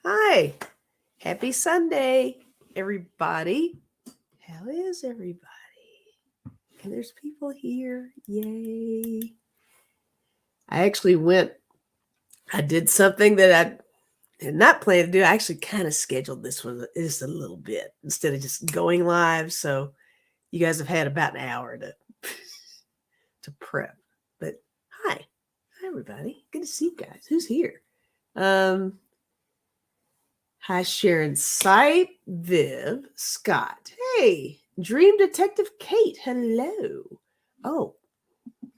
Hi, happy Sunday, everybody. How is everybody? And there's people here. Yay. I did something that I did not plan to do. I actually kind of scheduled this one just a little bit instead of just going live. So you guys have had about an hour to prep. But hi. Hi, everybody. Good to see you guys. Who's here? Hi, Sharon Sipe, Viv, Scott. Hey, Dream Detective Kate. Hello. Oh,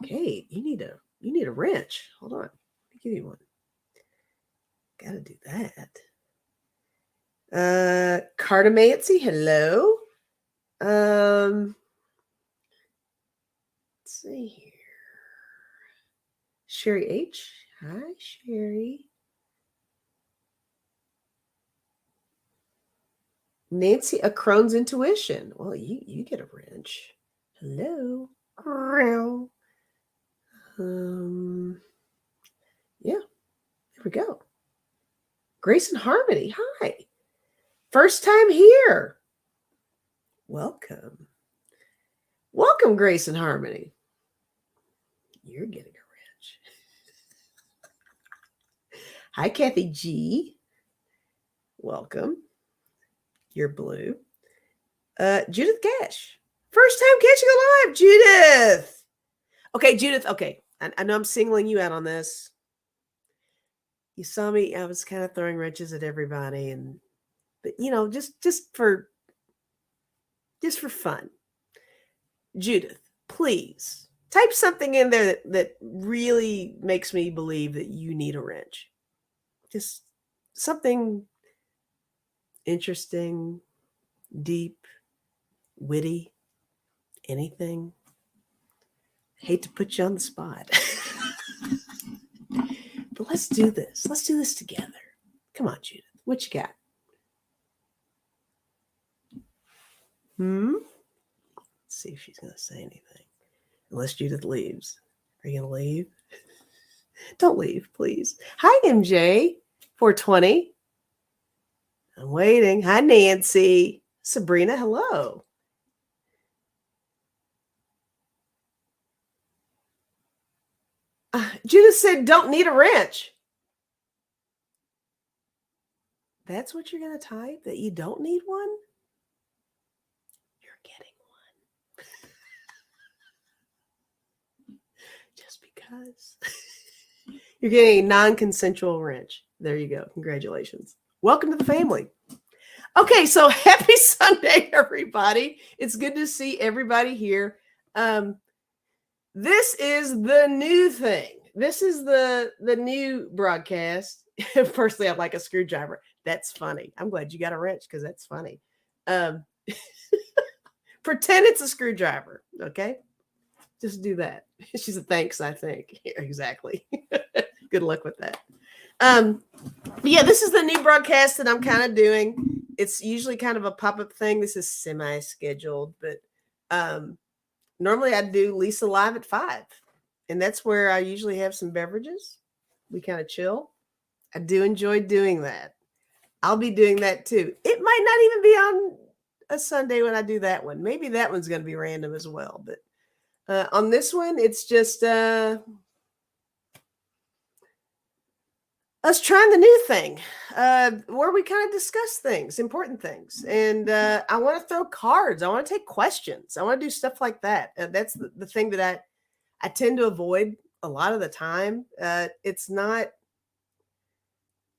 Kate, you need a wrench. Hold on. Let me give you one. Gotta do that. Cartomancy, hello. Let's see here. Sherry H. Hi, Sherry. Nancy, a Crohn's Intuition. Well, you get a wrench. Hello. Yeah, there we go. Grace and Harmony, hi. First time here. Welcome. Welcome, Grace and Harmony. You're getting a wrench. Hi, Kathy G. Welcome. You're blue. Judith Gash. First time catching alive, Judith. Okay, Judith. Okay, I know I'm singling you out on this. You saw me. I was kind of throwing wrenches at everybody, but just for fun. Judith, please type something in there that really makes me believe that you need a wrench. Just something interesting, deep, witty, anything. Hate to put you on the spot. But let's do this. Let's do this together. Come on, Judith. What you got? Let's see if she's going to say anything. Unless Judith leaves. Are you going to leave? Don't leave, please. Hi, MJ. 420. I'm waiting. Hi, Nancy. Sabrina, hello. Judith said, don't need a wrench. That's what you're going to type? That you don't need one? You're getting one. Just because. You're getting a non-consensual wrench. There you go. Congratulations. Welcome to the family. Okay, so happy Sunday, everybody. It's good to see everybody here. This is the new thing. This is the new broadcast. Firstly, I'd like a screwdriver. That's funny. I'm glad you got a wrench because that's funny. Pretend it's a screwdriver, okay? Just do that. She said, thanks, I think. Yeah, exactly. Good luck with that. Yeah, this is the new broadcast that I'm kind of doing. It's usually kind of a pop-up thing. This is semi-scheduled, but normally I do Lisa Live at 5. And that's where I usually have some beverages. We kind of chill. I do enjoy doing that. I'll be doing that too. It might not even be on a Sunday when I do that one. Maybe that one's going to be random as well. But on this one, it's just us trying the new thing where we kind of discuss things, important things. And I want to throw cards. I want to take questions. I want to do stuff like that. That's the thing that I tend to avoid a lot of the time. It's not,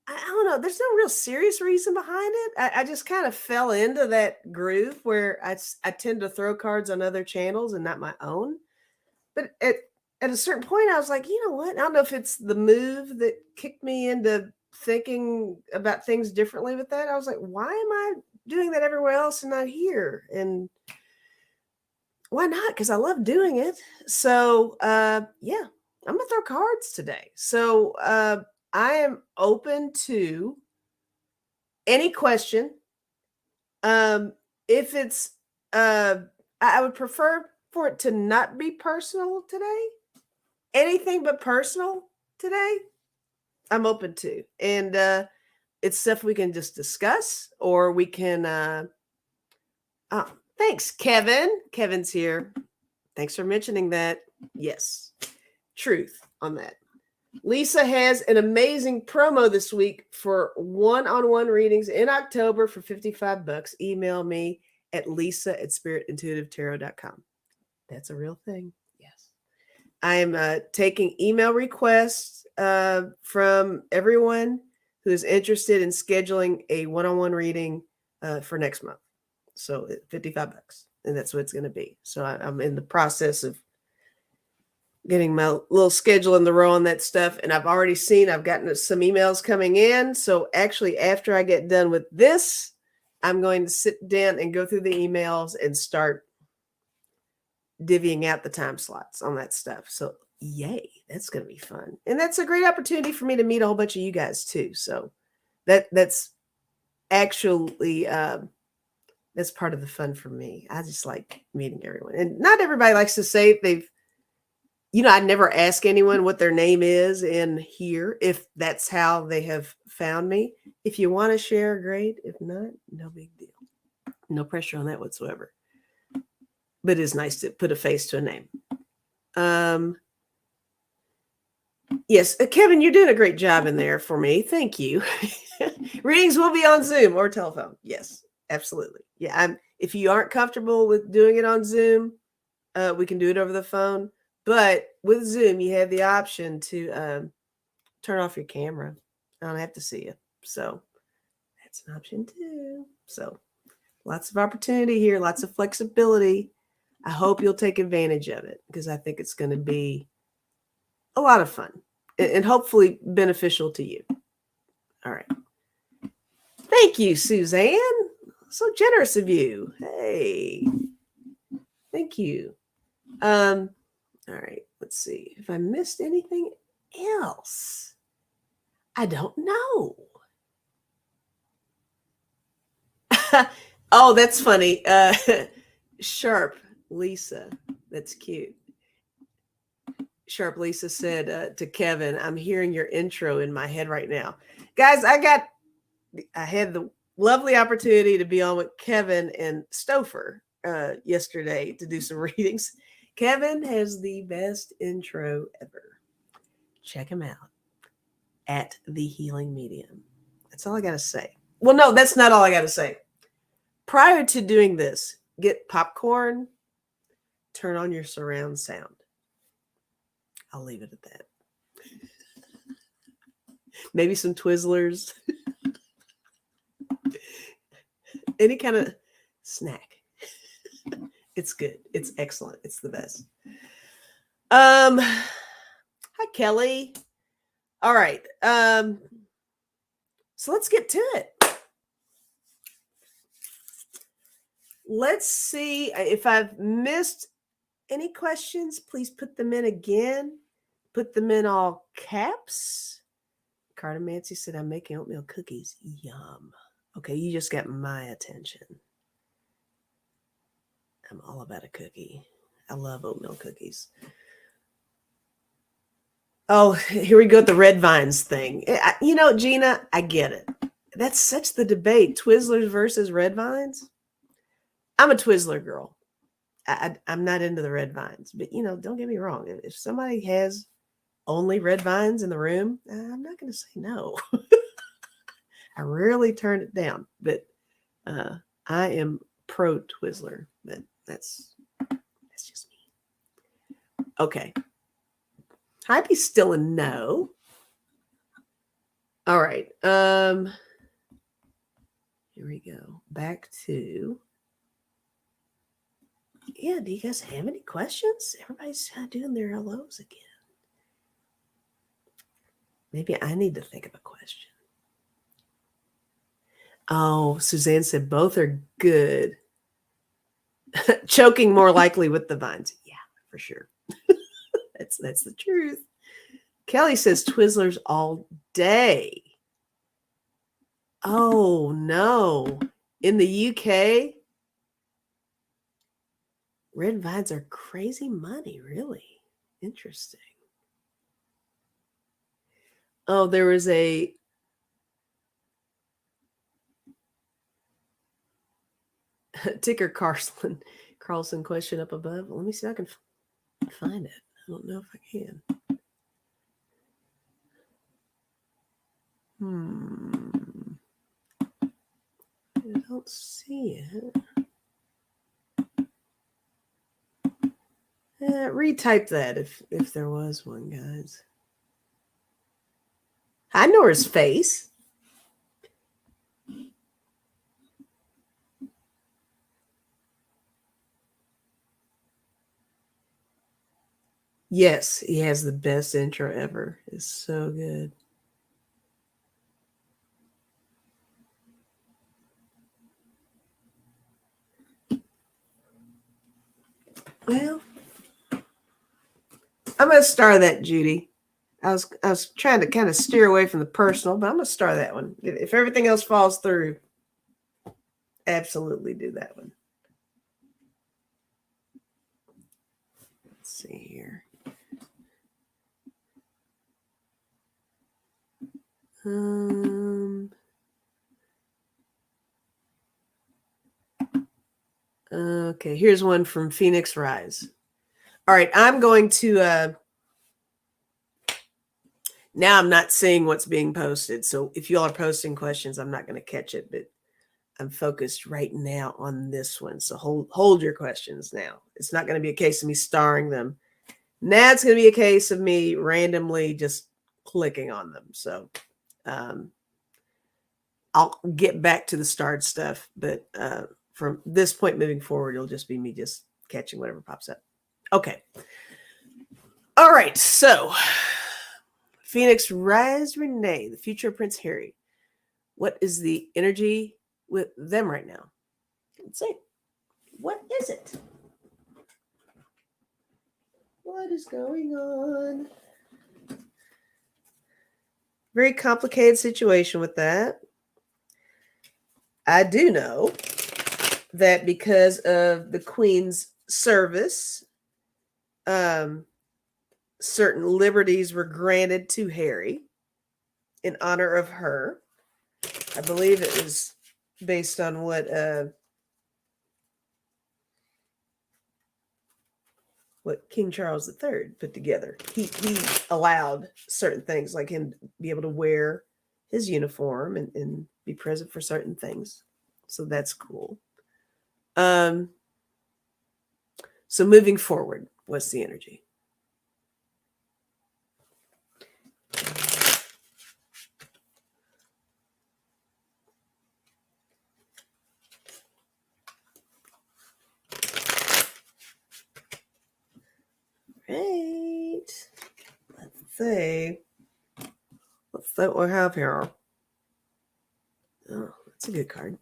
I don't know. There's no real serious reason behind it. I just kind of fell into that groove where I tend to throw cards on other channels and not my own. But at a certain point, I was like, you know what? I don't know if it's the move that kicked me into thinking about things differently with that. I was like, why am I doing that everywhere else and not here? And why not? Because I love doing it. So, yeah, I'm going to throw cards today. So, I am open to any question. If it's, I would prefer for it to not be personal today. Anything but personal today, I'm open to. And it's stuff we can just discuss, or we can oh, thanks, Kevin. Kevin's here. Thanks for mentioning that. Yes. Truth on that. Lisa has an amazing promo this week for one-on-one readings in October for $55. Email me at lisa@spiritintuitivetarot.com. That's a real thing. Yes. I'm taking email requests from everyone who is interested in scheduling a one-on-one reading for next month. So $55, and that's what it's going to be. So I'm in the process of getting my little schedule in the row on that stuff. And I've gotten some emails coming in. So actually, after I get done with this, I'm going to sit down and go through the emails and start divvying out the time slots on that stuff. So yay, that's going to be fun. And that's a great opportunity for me to meet a whole bunch of you guys too. So that's actually, that's part of the fun for me. I just like meeting everyone. And not everybody likes to say I never ask anyone what their name is in here, if that's how they have found me. If you want to share, great. If not, no big deal. No pressure on that whatsoever. But it is nice to put a face to a name. Yes, Kevin, you're doing a great job in there for me. Thank you. Readings will be on Zoom or telephone. Yes, absolutely. Yeah, if you aren't comfortable with doing it on Zoom, we can do it over the phone. But with Zoom, you have the option to turn off your camera. I don't have to see you. So that's an option too. So lots of opportunity here, lots of flexibility. I hope you'll take advantage of it because I think it's going to be a lot of fun and hopefully beneficial to you. All right. Thank you, Suzanne. So generous of you. Hey, thank you. All right, let's see if I missed anything else. I don't know. Oh, that's funny. Sharp Lisa. That's cute. Sharp Lisa said to Kevin, I'm hearing your intro in my head right now. Guys, I had the lovely opportunity to be on with Kevin and Stouffer yesterday to do some readings. Kevin has the best intro ever. Check him out at The Healing Medium. That's all I got to say. Well, no, that's not all I got to say. Prior to doing this, get popcorn, turn on your surround sound. I'll leave it at that. Maybe some Twizzlers. Any kind of snack. It's good. It's excellent. It's the best. Hi, Kelly. All right. So let's get to it. Let's see if I've missed any questions. Please put them in again. Put them in all caps. Cartomancy said, I'm making oatmeal cookies. Yum. Okay, you just got my attention. I'm all about a cookie. I love oatmeal cookies. Oh, here we go with the red vines thing. Gina, I get it. That's such the debate. Twizzlers versus red vines. I'm a Twizzler girl. I'm not into the red vines. But, don't get me wrong. If somebody has only red vines in the room, I'm not going to say no. I rarely turn it down. But I am pro Twizzler. But that's just me. Okay. Hype's still a no. All right. Here we go. Back to. Yeah, do you guys have any questions? Everybody's doing their hellos again. Maybe I need to think of a question. Oh, Suzanne said both are good. Choking more likely with the vines. Yeah, for sure. That's the truth. Kelly says Twizzlers all day. Oh, no. In the UK, red vines are crazy money, really. Interesting. Oh, there was a Ticker Carlson question up above. Let me see if I can find it. I don't know if I can. I don't see it. Retype that if there was one, guys. I know his face. Yes, he has the best intro ever. It's so good. Well, I'm gonna star that, Judy. I was trying to kind of steer away from the personal, but I'm gonna star that one. If everything else falls through, absolutely do that one. Let's see here. Okay, here's one from Phoenix Rise. All right, I'm going to now I'm not seeing what's being posted. So if you all are posting questions, I'm not going to catch it, but I'm focused right now on this one. So hold your questions now. It's not going to be a case of me starring them. Now it's going to be a case of me randomly just clicking on them. So I'll get back to the starred stuff, but from this point moving forward, it'll just be me just catching whatever pops up. Okay. All right. So Phoenix Rise Renee, the future of Prince Harry. What is the energy with them right now? Let's see. What is it? What is going on? Very complicated situation with that. I do know that because of the Queen's service, certain liberties were granted to Harry in honor of her. I believe it was based on what King Charles III put together. He allowed certain things, like him be able to wear his uniform and be present for certain things. So that's cool. So moving forward, what's the energy? Right. Let's see what we have here. Oh, that's a good card.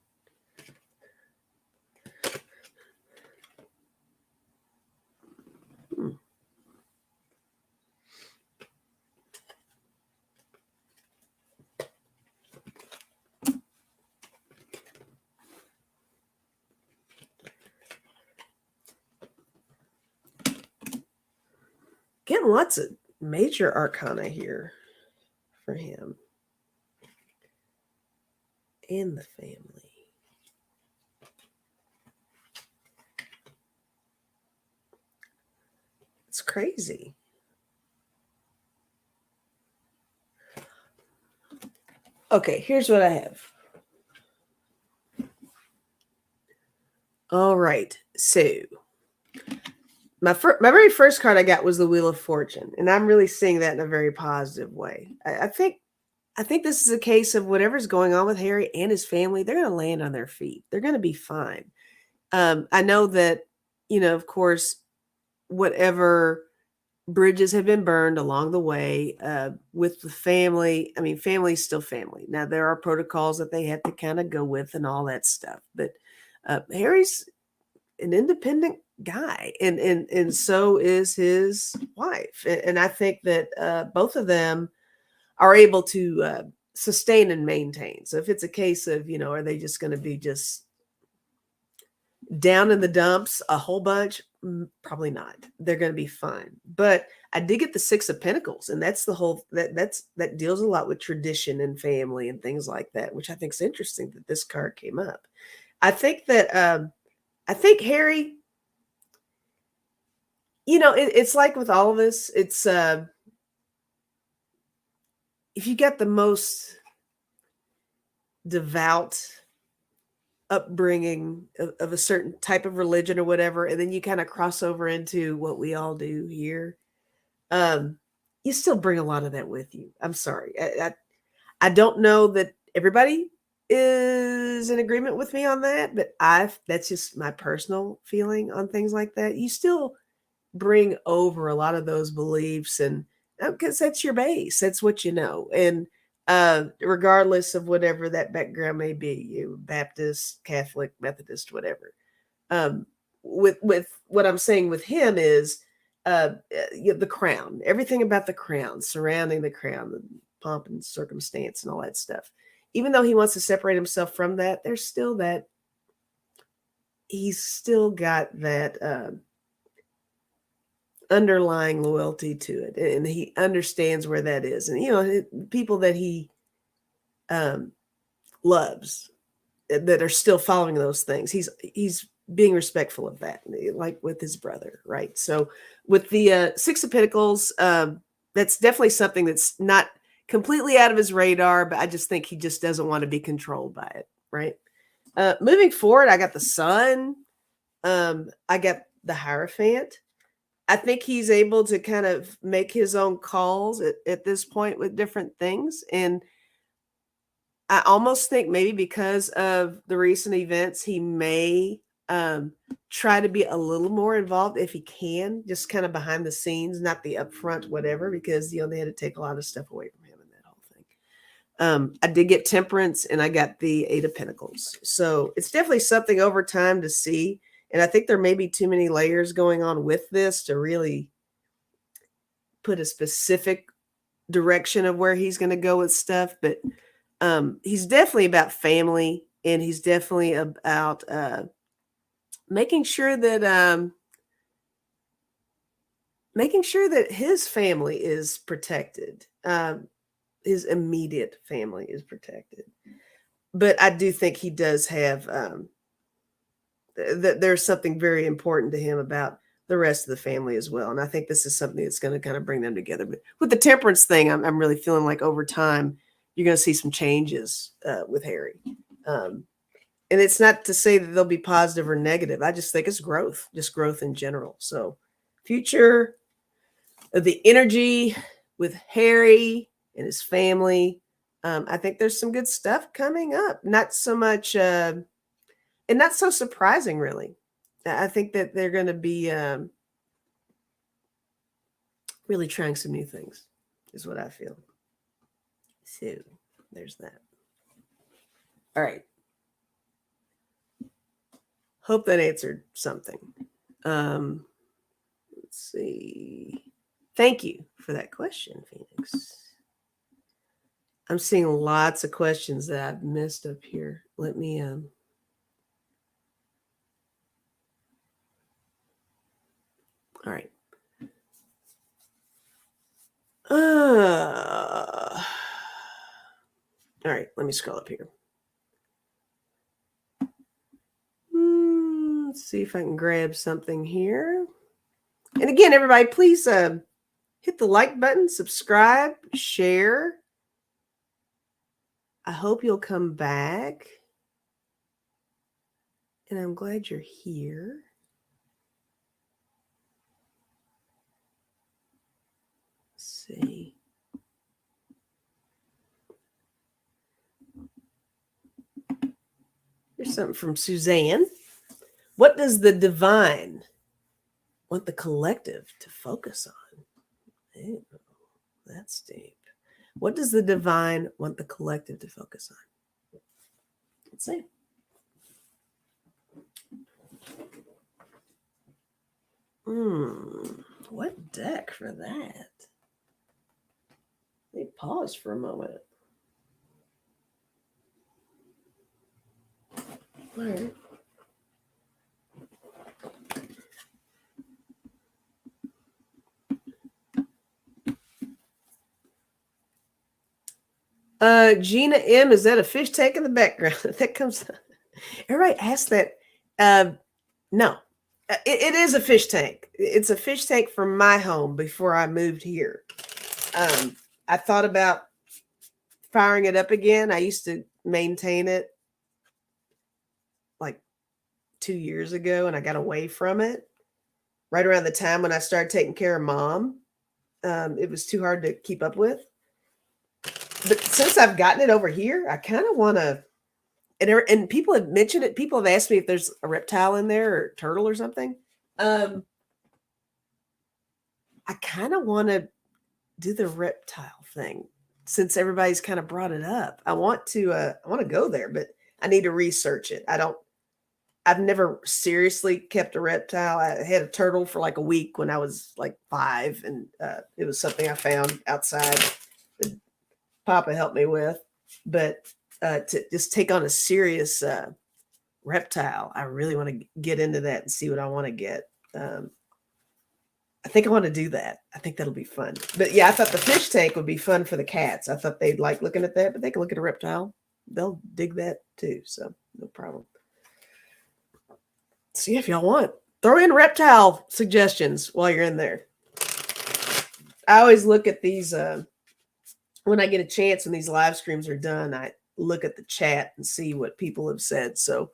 Getting lots of major arcana here for him and the family. It's crazy. Okay, here's what I have. All right, so my very first card I got was the Wheel of Fortune, and I'm really seeing that in a very positive way. I think this is a case of whatever's going on with Harry and his family, they're going to land on their feet. They're going to be fine. I know that, of course, whatever bridges have been burned along the way with the family. I mean, family's still family. Now, there are protocols that they have to kind of go with and all that stuff. But Harry's an independent guy, and so is his wife. And I think that both of them are able to sustain and maintain. So if it's a case of, are they just going to be just down in the dumps a whole bunch? Probably not. They're going to be fine. But I did get the Six of Pentacles, and that's the whole that deals a lot with tradition and family and things like that, which I think is interesting that this card came up. I think that I think Harry, it's like with all of us, it's if you get the most devout upbringing of a certain type of religion or whatever, and then you kind of cross over into what we all do here, um, you still bring a lot of that with you. I'm sorry. I don't know that everybody is in agreement with me on that, but that's just my personal feeling on things like that. You still bring over a lot of those beliefs, and because that's your base, that's what you know. And regardless of whatever that background may be, you Baptist, Catholic, Methodist, whatever. Um, with what I'm saying with him is the crown, everything about the crown, surrounding the crown, the pomp and circumstance, and all that stuff. Even though he wants to separate himself from that, there's still that. He's still got that underlying loyalty to it, and he understands where that is. And people that he um, loves that are still following those things. He's being respectful of that, like with his brother, right? So with the Six of Pentacles, that's definitely something that's not completely out of his radar, but I just think he just doesn't want to be controlled by it, right? Moving forward, I got the Sun. I got the Hierophant. I think he's able to kind of make his own calls at this point with different things. And I almost think maybe because of the recent events, he may try to be a little more involved if he can, just kind of behind the scenes, not the upfront, whatever, because, they had to take a lot of stuff away from him and that whole thing. I did get Temperance, and I got the Eight of Pentacles. So it's definitely something over time to see. And I think there may be too many layers going on with this to really put a specific direction of where he's going to go with stuff. But he's definitely about family, and he's definitely about making sure that his family is protected. His immediate family is protected. But I do think he does have that there's something very important to him about the rest of the family as well. And I think this is something that's going to kind of bring them together. But with the Temperance thing, I'm really feeling like over time, you're going to see some changes with Harry. And it's not to say that they'll be positive or negative. I just think it's growth, just growth in general. So future of the energy with Harry and his family, I think there's some good stuff coming up. Not so much, and not so surprising, really. I think that they're going to be really trying some new things, is what I feel. So there's that. All right. Hope that answered something. Let's see. Thank you for that question, Phoenix. I'm seeing lots of questions that I've missed up here. Let me all right. All right, let me scroll up here. Let's see if I can grab something here. And again, everybody, please hit the like button, subscribe, share. I hope you'll come back. And I'm glad you're here. Let's see. Here's something from Suzanne. What does the divine want the collective to focus on? Ew, that's deep. What does the divine want the collective to focus on? Let's see. What deck for that? Let me pause for a moment. All right. Gina M, is that a fish tank in the background? That comes. Everybody asks that. No, it is a fish tank. It's a fish tank for my home before I moved here. I thought about firing it up again. I used to maintain it like 2 years ago, and I got away from it right around the time when I started taking care of mom. It was too hard to keep up with. But since I've gotten it over here, I kind of want to. And people have mentioned it. People have asked me if there's a reptile in there or turtle or something. Um, I kind of want to do the reptile thing since everybody's kind of brought it up. I want to go there, but I need to research it. I've never seriously kept a reptile. I had a turtle for like a week when I was like 5, and it was something I found outside that Papa helped me with. But to just take on a serious reptile, I really want to get into that and see what I want to get. I think I want to do that. I think that'll be fun. But yeah, I thought the fish tank would be fun for the cats. I thought they'd like looking at that, but they can look at a reptile. They'll dig that too. So no problem. See if y'all want. Throw in reptile suggestions while you're in there. I always look at these when I get a chance when these live streams are done. I look at the chat and see what people have said. So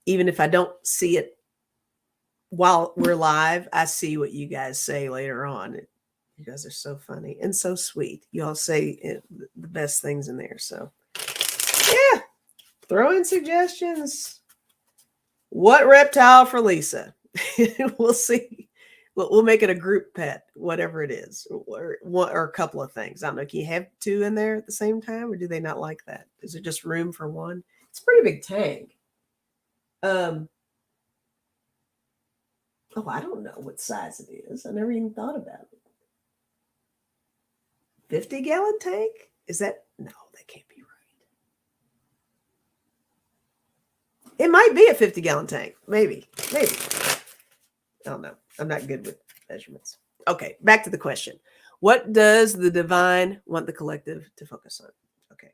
even if I don't see it while we're live, I see what you guys say later on. You guys are so funny and so sweet. You all say the best things in there. So yeah, throw in suggestions. What reptile for Lisa? We'll see. We'll make it a group pet, whatever it is, or a couple of things. I don't know. Can you have 2 in there at the same time, or do they not like that? Is there just room for one? It's a pretty big tank. Oh, I don't know what size it is. I never even thought about it. 50-gallon tank? Is that? No, that can't be right. It might be a 50-gallon tank. Maybe. I don't know. I'm not good with measurements. Okay, back to the question. What does the divine want the collective to focus on? Okay.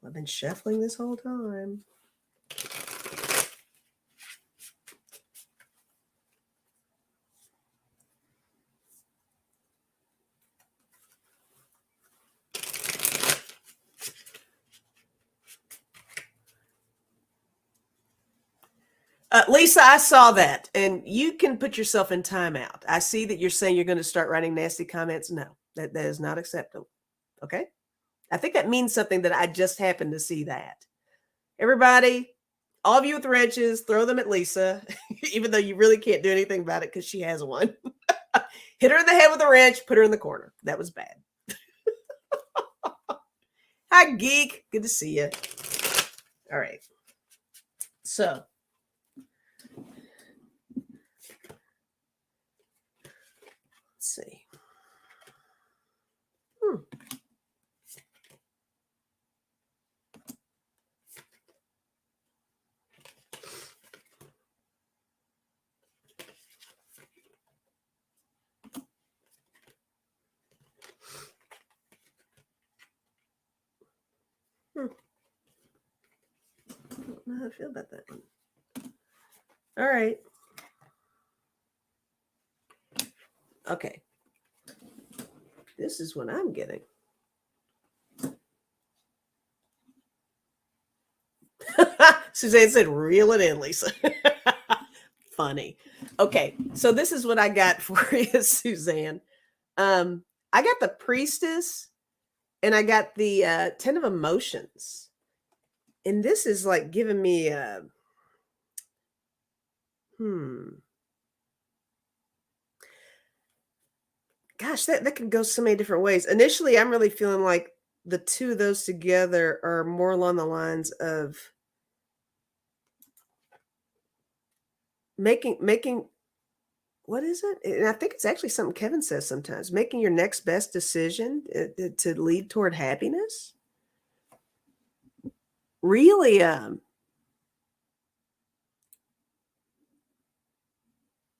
I've been shuffling this whole time. Lisa, I saw that, and you can put yourself in timeout. I see that you're saying you're going to start writing nasty comments. No, that is not acceptable. Okay? I think that means something that I just happened to see that. Everybody, all of you with wrenches, throw them at Lisa, even though you really can't do anything about it because she has one. Hit her in the head with a wrench, put her in the corner. That was bad. Hi, geek. Good to see you. All right. So, let's see. I don't know how I feel about that one. All right. Okay. This is what I'm getting. Suzanne said, reel it in, Lisa. Funny. Okay. So this is what I got for you, Suzanne. I got the priestess and I got the 10 of emotions. And this is like giving me gosh, that could go so many different ways. Initially, I'm really feeling like the 2 of those together are more along the lines of making what is it? And I think it's actually something Kevin says sometimes, making your next best decision to lead toward happiness. Really,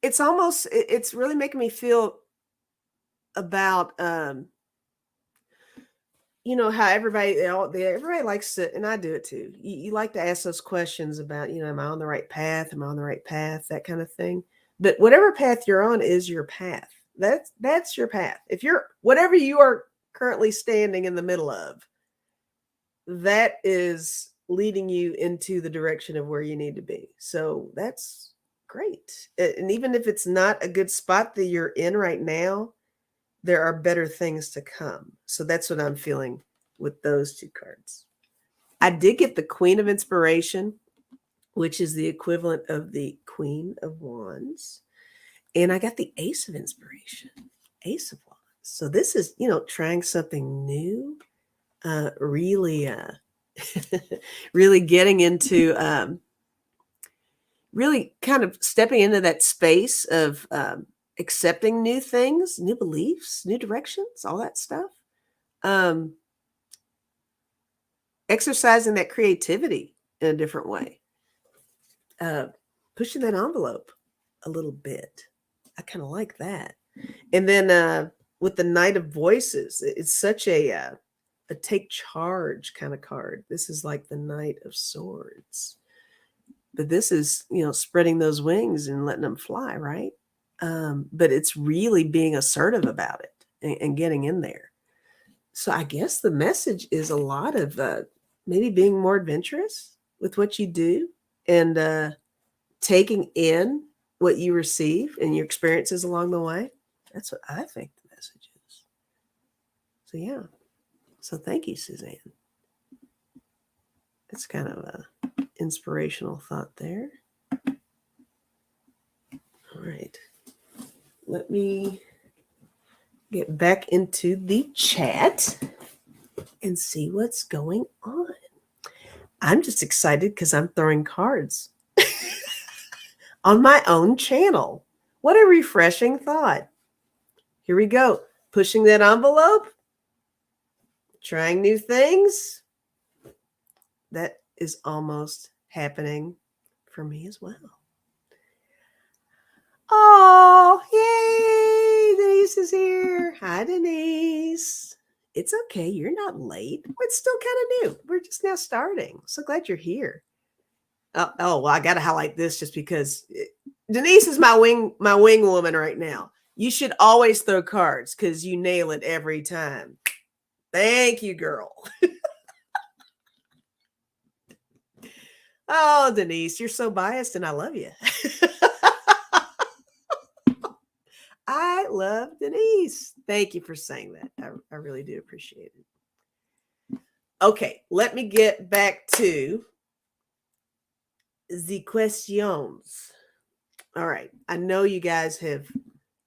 it's really making me feel about how everybody likes to, and I do it too. You like to ask those questions about, am I on the right path? Am I on the right path? That kind of thing. But whatever path you're on is your path. That's your path. If you're whatever you are currently standing in the middle of, that is leading you into the direction of where you need to be. So that's great. And even if it's not a good spot that you're in right now, there are better things to come. So that's what I'm feeling with those two cards. I did get the Queen of Inspiration, which is the equivalent of the Queen of Wands. And I got the Ace of Inspiration, Ace of Wands. So this is, trying something new, really, really getting into, really kind of stepping into that space of accepting new things, new beliefs, new directions, all that stuff. Exercising that creativity in a different way, pushing that envelope a little bit. I kind of like that. And then with the Knight of Voices, it's such a take charge kind of card. This is like the Knight of Swords, but this is spreading those wings and letting them fly, right? But it's really being assertive about it and getting in there. So I guess the message is a lot of maybe being more adventurous with what you do and taking in what you receive and your experiences along the way. That's what I think the message is. So yeah. So thank you, Suzanne. It's kind of a inspirational thought there. All right. Let me get back into the chat and see what's going on. I'm just excited because I'm throwing cards on my own channel. What a refreshing thought. Here we go. Pushing that envelope, trying new things. That is almost happening for me as well. Oh, yay! Denise is here. Hi, Denise. It's okay. You're not late. It's still kind of new. We're just now starting. So glad you're here. Well, I got to highlight this just because Denise is my wing woman right now. You should always throw cards because you nail it every time. Thank you, girl. Oh, Denise, you're so biased and I love you. I love Denise. Thank you for saying that. I really do appreciate it. Okay, let me get back to the questions. All right. I know you guys have.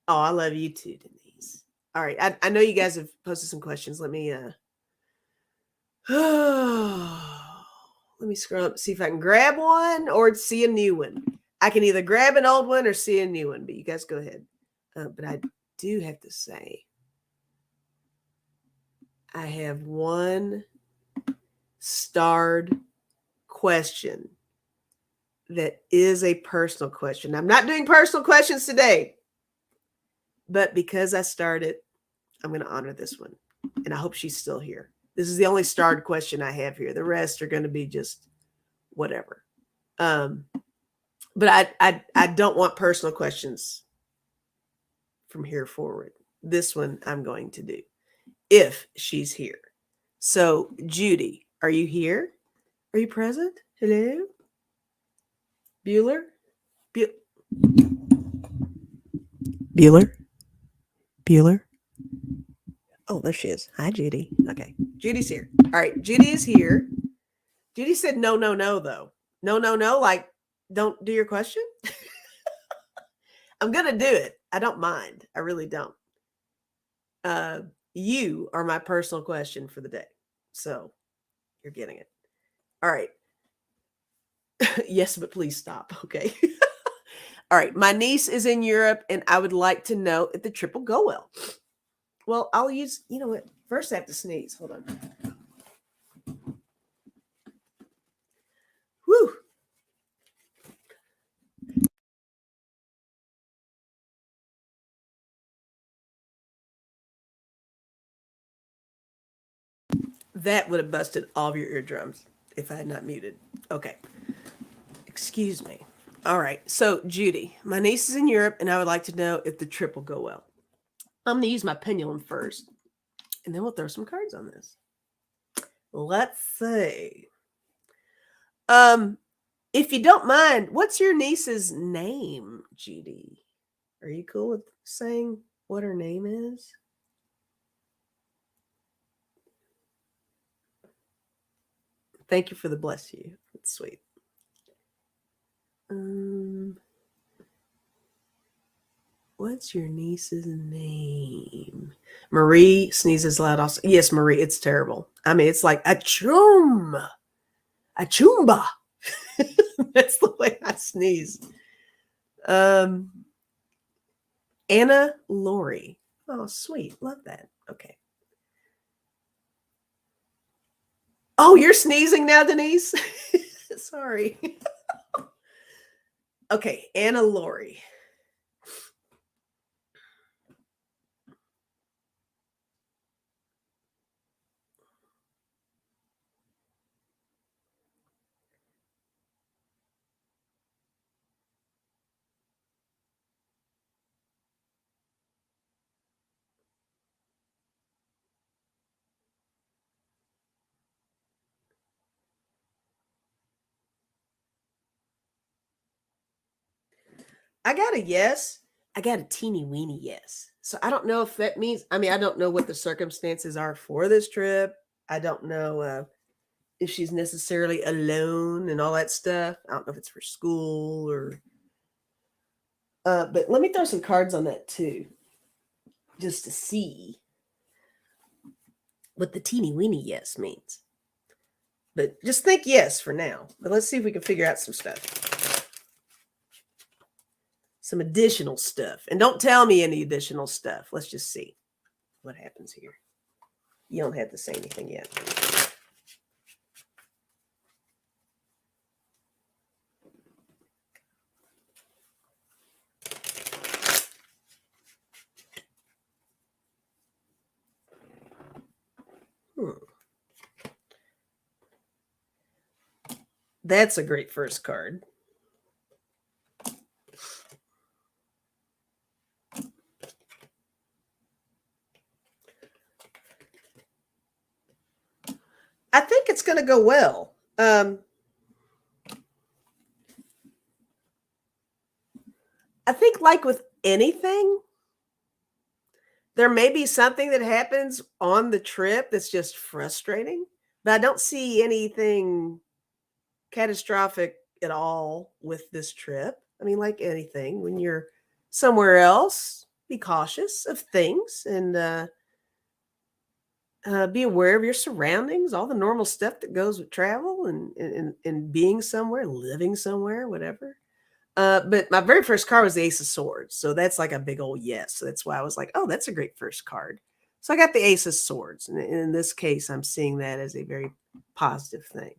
Oh, I love you too, Denise. All right. I know you guys have posted some questions. Let me let me scroll up, see if I can grab one or see a new one. I can either grab an old one or see a new one, but you guys go ahead. But I do have to say, I have one starred question that is a personal question. I'm not doing personal questions today, but because I started, I'm going to honor this one. And I hope she's still here. This is the only starred question I have here. The rest are going to be just whatever. But I don't want personal questions from here forward. This one I'm going to do if she's here. So Judy, are you here? Are you present? Hello? Bueller? Bueller? Bueller? Oh, there she is. Hi, Judy. Okay. Judy's here. All right. Judy is here. Judy said no, no, no, though. No, no, no. Like, don't do your question. I'm going to do it. I don't mind. I really don't. You are my personal question for the day. So you're getting it. All right. Yes, but please stop. Okay. All right. My niece is in Europe and I would like to know if the trip will go well. Well, I'll use, you know what? First I have to sneeze. Hold on. Whew. That would have busted all of your eardrums if I had not muted. Okay. Excuse me. All right. So, Judy, my niece is in Europe, and I would like to know if the trip will go well. I'm going to use my pendulum first, and then we'll throw some cards on this. Let's see. If you don't mind, what's your niece's name, Judy? Are you cool with saying what her name is? Thank you for the bless you. That's sweet. What's your niece's name? Marie sneezes loud. Also, yes, Marie. It's terrible. I mean, it's like achum, achumba. That's the way I sneeze. Anna Lori. Oh, sweet. Love that. Okay. Oh, you're sneezing now, Denise? Sorry. Okay, Anna Lori. I got a yes. I got a teeny weeny yes. So I don't know if that means, I mean, I don't know what the circumstances are for this trip. I don't know if she's necessarily alone and all that stuff. I don't know if it's for school or, but let me throw some cards on that too, just to see what the teeny weeny yes means. But just think yes for now. But let's see if we can figure out some stuff. Some additional stuff. And don't tell me any additional stuff. Let's just see what happens here. You don't have to say anything yet. That's a great first card. I think it's going to go well. I think, like with anything, there may be something that happens on the trip that's just frustrating, but I don't see anything catastrophic at all with this trip. I mean, like anything, when you're somewhere else, be cautious of things and be aware of your surroundings, all the normal stuff that goes with travel and being somewhere, living somewhere, whatever. But my very first card was the Ace of Swords. So that's like a big old yes. So that's why I was like, oh, that's a great first card. So I got the Ace of Swords. And in this case, I'm seeing that as a very positive thing.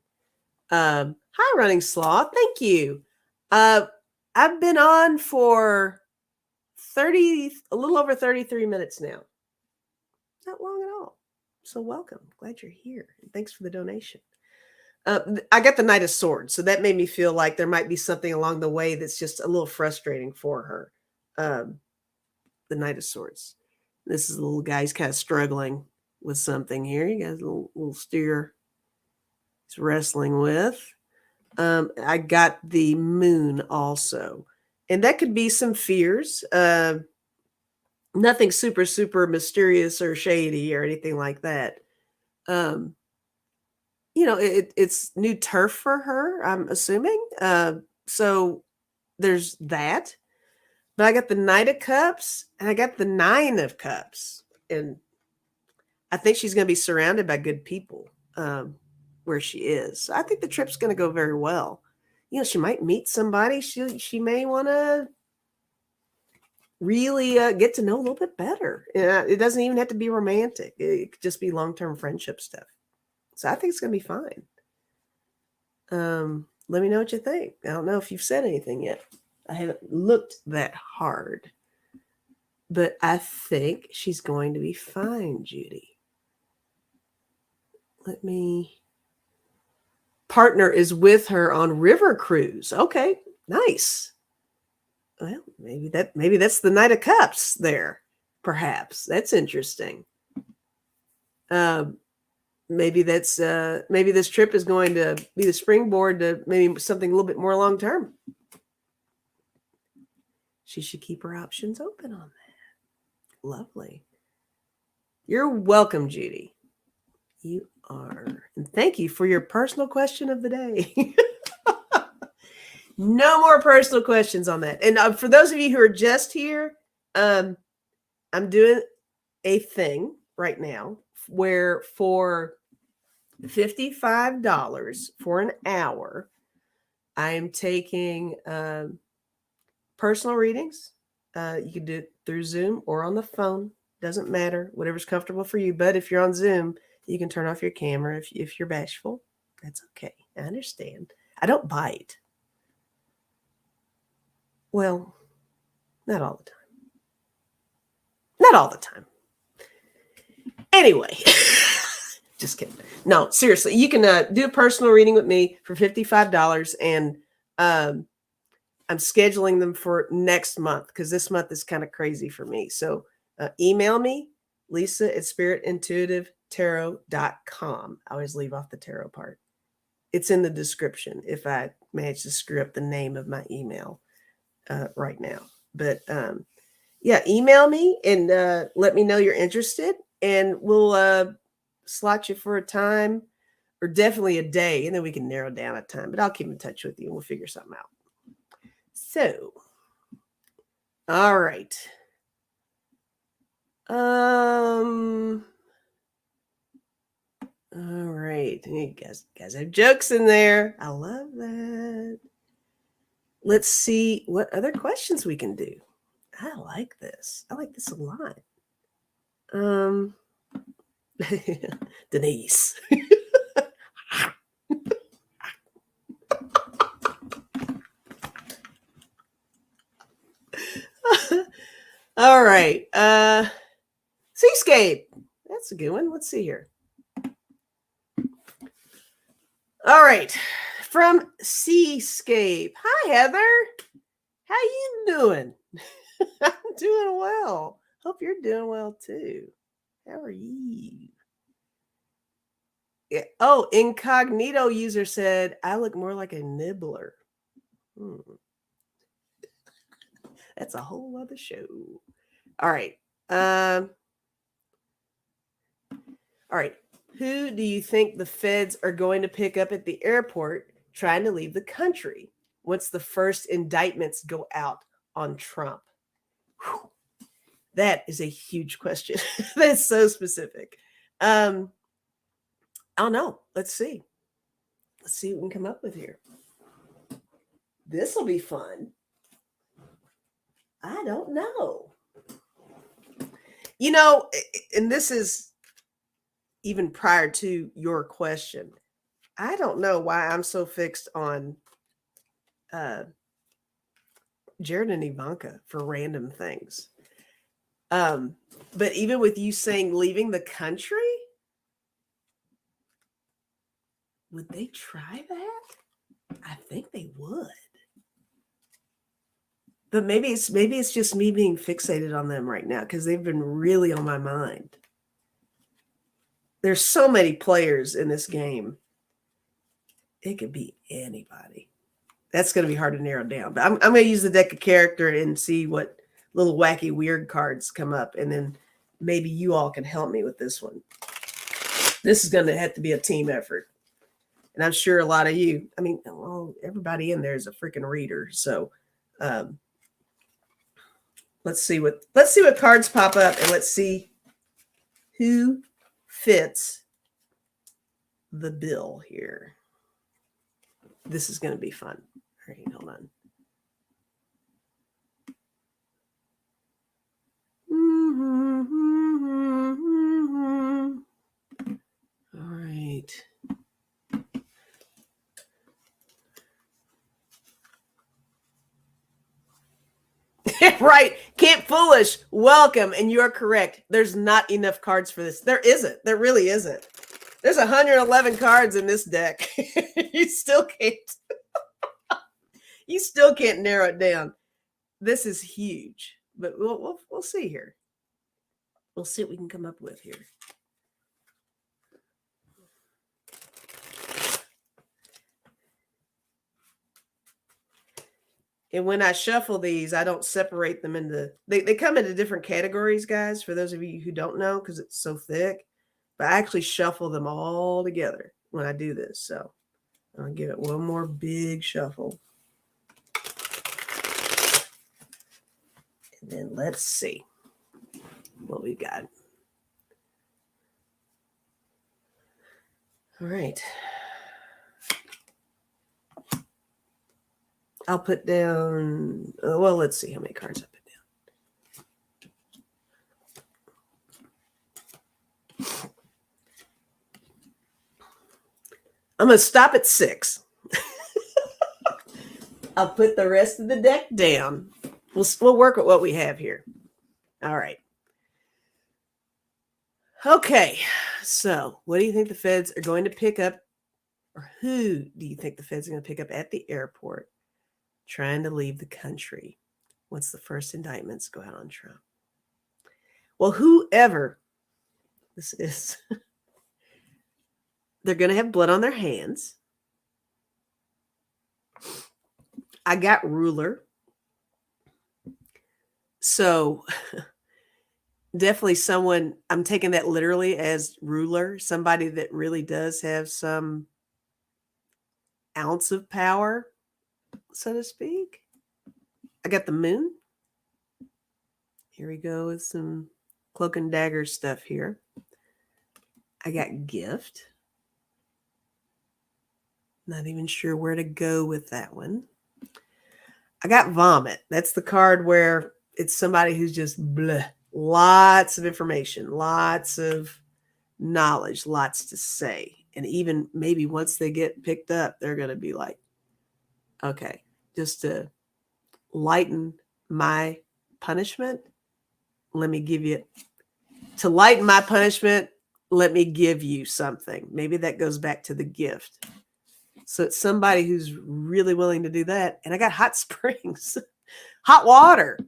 Hi, Running Sloth. Thank you. I've been on for a little over 33 minutes now. Not long at all. So welcome. Glad you're here. And thanks for the donation. I got the Knight of Swords, so that made me feel like there might be something along the way that's just a little frustrating for her. The Knight of Swords. This is a little guy. He's kind of struggling with something here. You got a little steer he's wrestling with. I got the Moon also, and that could be some fears. Nothing super, super mysterious or shady or anything like that. It's new turf for her, I'm assuming. So there's that. But I got the Knight of Cups and I got the Nine of Cups. And I think she's going to be surrounded by good people where she is. So I think the trip's going to go very well. She might meet somebody she may want to really get to know a little bit better. It doesn't even have to be romantic. It could just be long-term friendship stuff. So I think it's going to be fine. Let me know what you think. I don't know if you've said anything yet. I haven't looked that hard. But I think she's going to be fine, Judy. Let me. Partner is with her on river cruise. Okay, nice. Well, maybe that's the Knight of Cups there. Perhaps that's interesting. Um, maybe maybe this trip is going to be the springboard to maybe something a little bit more long term. She should keep her options open on that. Lovely. You're welcome, Judy. You are. And thank you for your personal question of the day. No more personal questions on that. And for those of you who are just here, I'm doing a thing right now where for $55 for an hour, I am taking personal readings. You can do it through Zoom or on the phone. Doesn't matter, whatever's comfortable for you. But if you're on Zoom, you can turn off your camera if you're bashful. That's okay. I understand. I don't bite. Well, not all the time. Not all the time. Anyway, just kidding. No, seriously, you can do a personal reading with me for $55, and I'm scheduling them for next month because this month is kind of crazy for me. So email me, lisa@spiritintuitivetarot.com. I always leave off the tarot part. It's in the description if I manage to screw up the name of my email right now. But yeah, email me and let me know you're interested, and we'll slot you for a time or definitely a day, and then we can narrow down a time. But I'll keep in touch with you and we'll figure something out. So, all right. All right. You guys have jokes in there. I love that. Let's see what other questions we can do. I like this. I like this a lot. Denise. All right. Seascape. That's a good one. Let's see here. All right. From Seascape. Hi, Heather. How you doing? I'm doing well. Hope you're doing well too. How are you? Yeah. Oh, incognito user said, I look more like a nibbler. That's a whole other show. All right. All right. Who do you think the feds are going to pick up at the airport trying to leave the country once the first indictments go out on Trump? Whew. That is a huge question. That's so specific. I don't know. Let's see. Let's see what we can come up with here. This will be fun. I don't know. You know, and this is even prior to your question. I don't know why I'm so fixed on Jared and Ivanka for random things. But even with you saying leaving the country, would they try that? I think they would. But maybe it's just me being fixated on them right now because they've been really on my mind. There's so many players in this game. It could be anybody. That's going to be hard to narrow down. But I'm going to use the deck of character and see what little wacky weird cards come up. And then maybe you all can help me with this one. This is going to have to be a team effort. And I'm sure a lot of you, I mean, well, everybody in there is a freaking reader. So let's see what cards pop up, and let's see who fits the bill here. This is going to be fun. All right, hold on. All right. Right. Camp Foolish. Welcome. And you're correct. There's not enough cards for this. There isn't. There really isn't. There's 111 cards in this deck. you still can't. You still can't narrow it down. This is huge, but we'll see here. We'll see what we can come up with here. And when I shuffle these, I don't separate them into, they come into different categories, guys, for those of you who don't know, because it's so thick. But I actually shuffle them all together when I do this. So I'll give it one more big shuffle. And then let's see what we got. All right. I'll put down, well, let's see how many cards I put down. I'm going to stop at 6. I'll put the rest of the deck down. We'll work with what we have here. All right. Okay. So what do you think the feds are going to pick up, or who do you think the feds are going to pick up at the airport trying to leave the country once the first indictments go out on Trump? Well, whoever this is, they're going to have blood on their hands. I got ruler. So definitely someone, I'm taking that literally as ruler, somebody that really does have some ounce of power, so to speak. I got the moon. Here we go with some cloak and dagger stuff here. I got gift. Not even sure where to go with that one. I got vomit. That's the card where it's somebody who's just bleh. Lots of information, lots of knowledge, lots to say. And even maybe once they get picked up, they're going to be like, okay, just to lighten my punishment, let me give you, to lighten my punishment, let me give you something. Maybe that goes back to the gift. So it's somebody who's really willing to do that. And I got hot springs, hot water.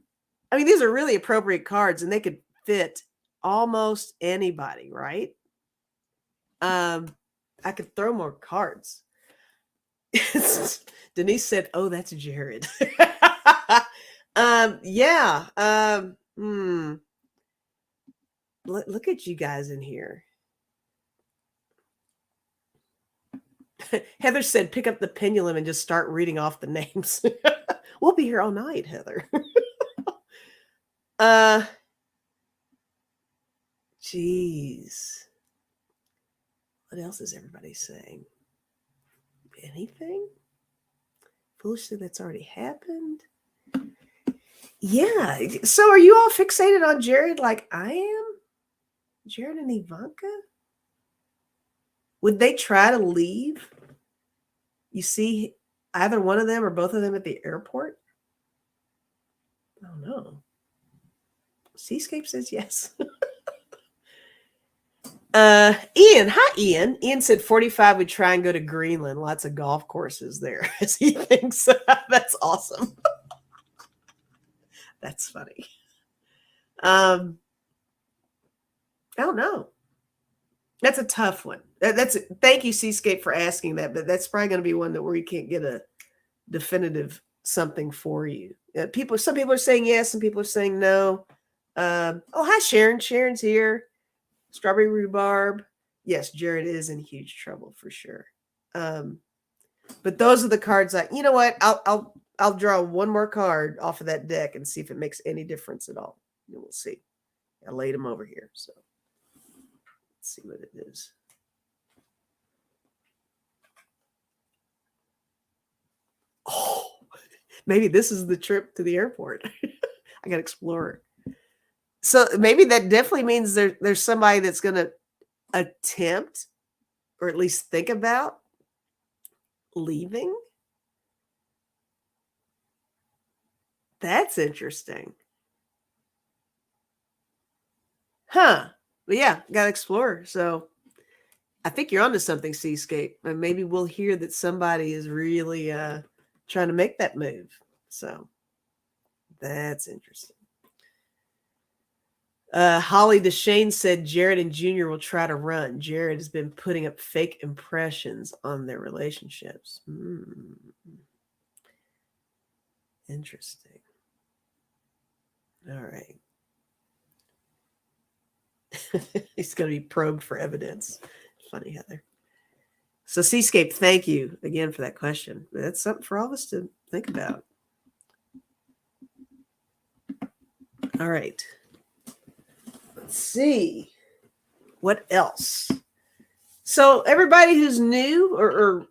I mean, these are really appropriate cards, and they could fit almost anybody, right? I could throw more cards. Denise said, "Oh, that's Jared." Yeah. Look at you guys in here. Heather said, "Pick up the pendulum and just start reading off the names." We'll be here all night, Heather. Jeez. What else is everybody saying? Anything? Foolishly that's already happened? Yeah. So are you all fixated on Jared like I am? Jared and Ivanka? Would they try to leave? You see either one of them or both of them at the airport? I don't know. Seascape says yes. Ian. Hi, Ian. Ian said 45 would try and go to Greenland. Lots of golf courses there, as he thinks. That's awesome. That's funny. I don't know. That's a tough one. Thank you, Seascape, for asking that, but that's probably going to be one that where you can't get a definitive something for you. Some people are saying yes, some people are saying no. Oh, hi, Sharon. Sharon's here. Strawberry rhubarb. Yes, Jared is in huge trouble for sure. But those are the cards you know what? I'll draw one more card off of that deck and see if it makes any difference at all. And we'll see. I laid them over here, so let's see what it is. Oh, maybe this is the trip to the airport. I got Explorer. So maybe that definitely means there's somebody that's going to attempt or at least think about leaving. That's interesting. Huh. But yeah, got Explorer. So I think you're onto something, Seascape. And maybe we'll hear that somebody is really trying to make that move. So that's interesting. Holly DeShane said Jared and Junior will try to run. Jared has been putting up fake impressions on their relationships. Interesting. All right. He's going to be probed for evidence. Funny, Heather. So, Seascape, thank you again for that question. That's something for all of us to think about. All right. Let's see. What else? So, everybody who's new or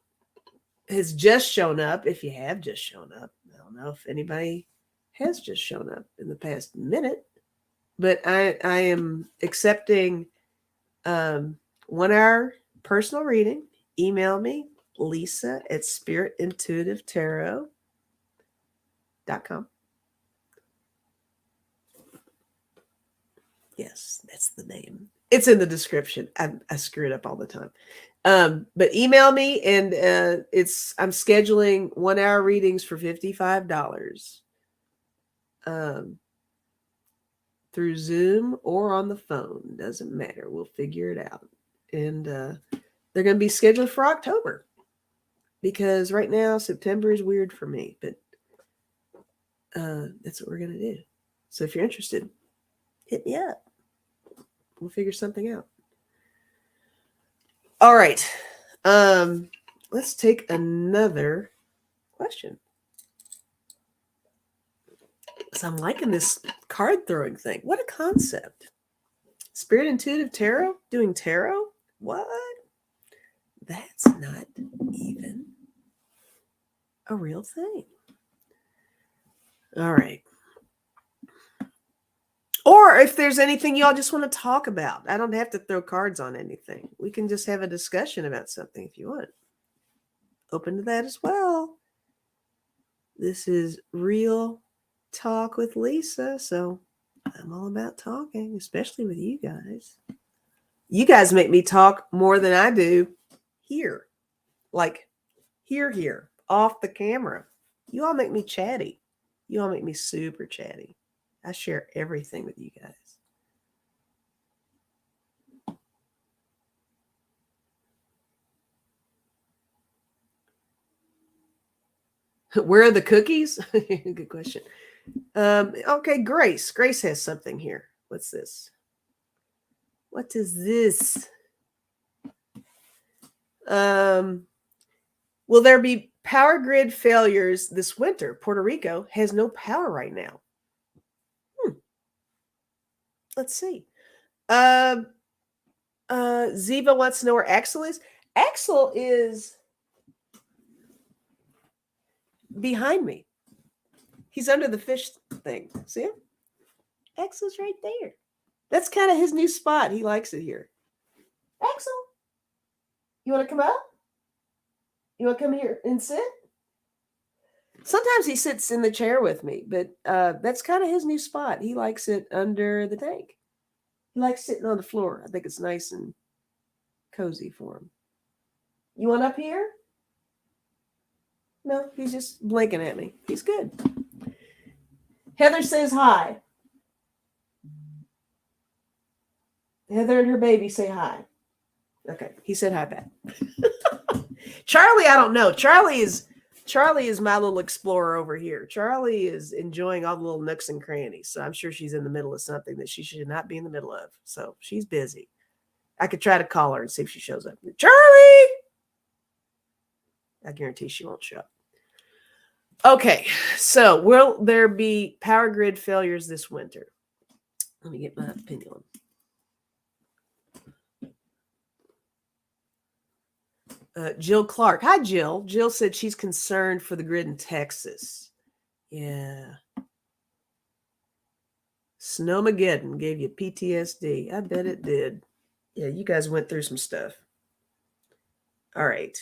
has just shown up, if you have just shown up, I don't know if anybody has just shown up in the past minute, but I am accepting 1 hour personal reading. Email me, lisa@spiritintuitivetarot.com. Yes, that's the name. It's in the description. I screw it up all the time. But email me, and I'm scheduling 1 hour readings for $55 through Zoom or on the phone. Doesn't matter. We'll figure it out. And they're going to be scheduled for October, because right now September is weird for me, but that's what we're going to do. So if you're interested, hit me up. We'll figure something out. All right. Let's take another question. So I'm liking this card throwing thing. What a concept. Spirit Intuitive Tarot? Doing tarot? What? That's not even a real thing. All right. Or if there's anything y'all just want to talk about, I don't have to throw cards on anything. We can just have a discussion about something if you want. Open to that as well. This is Real Talk with Lisa, so I'm all about talking, especially with you guys. You guys make me talk more than I do here. Like here, off the camera. You all make me chatty. You all make me super chatty. I share everything with you guys. Where are the cookies? Good question. Okay, Grace. Grace has something here. What's this? What is this? Will there be power grid failures this winter? Puerto Rico has no power right now. Let's see. Ziva wants to know where Axel is. Axel is behind me. He's under the fish thing. See him? Axel's right there. That's kind of his new spot. He likes it here. Axel, you want to come out? You want to come here and sit? Sometimes he sits in the chair with me, but that's kind of his new spot. He likes it under the tank. He likes sitting on the floor. I think it's nice and cozy for him. You want up here? No, he's just blinking at me. He's good. Heather says hi. Heather and her baby say hi. Okay, he said hi back. Charlie, I don't know. Charlie is my little explorer over here. Charlie is enjoying all the little nooks and crannies. So I'm sure she's in the middle of something that she should not be in the middle of. So she's busy. I could try to call her and see if she shows up. Charlie! I guarantee she won't show up. Okay, so will there be power grid failures this winter? Let me get my pendulum. Jill Clark. Hi, Jill. Jill said she's concerned for the grid in Texas. Yeah. Snowmageddon gave you PTSD. I bet it did. Yeah, you guys went through some stuff. All right.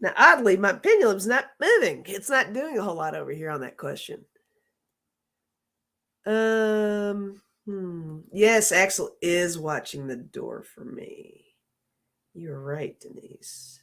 Now, oddly, my pendulum's not moving. It's not doing a whole lot over here on that question. Yes, Axel is watching the door for me. You're right, Denise.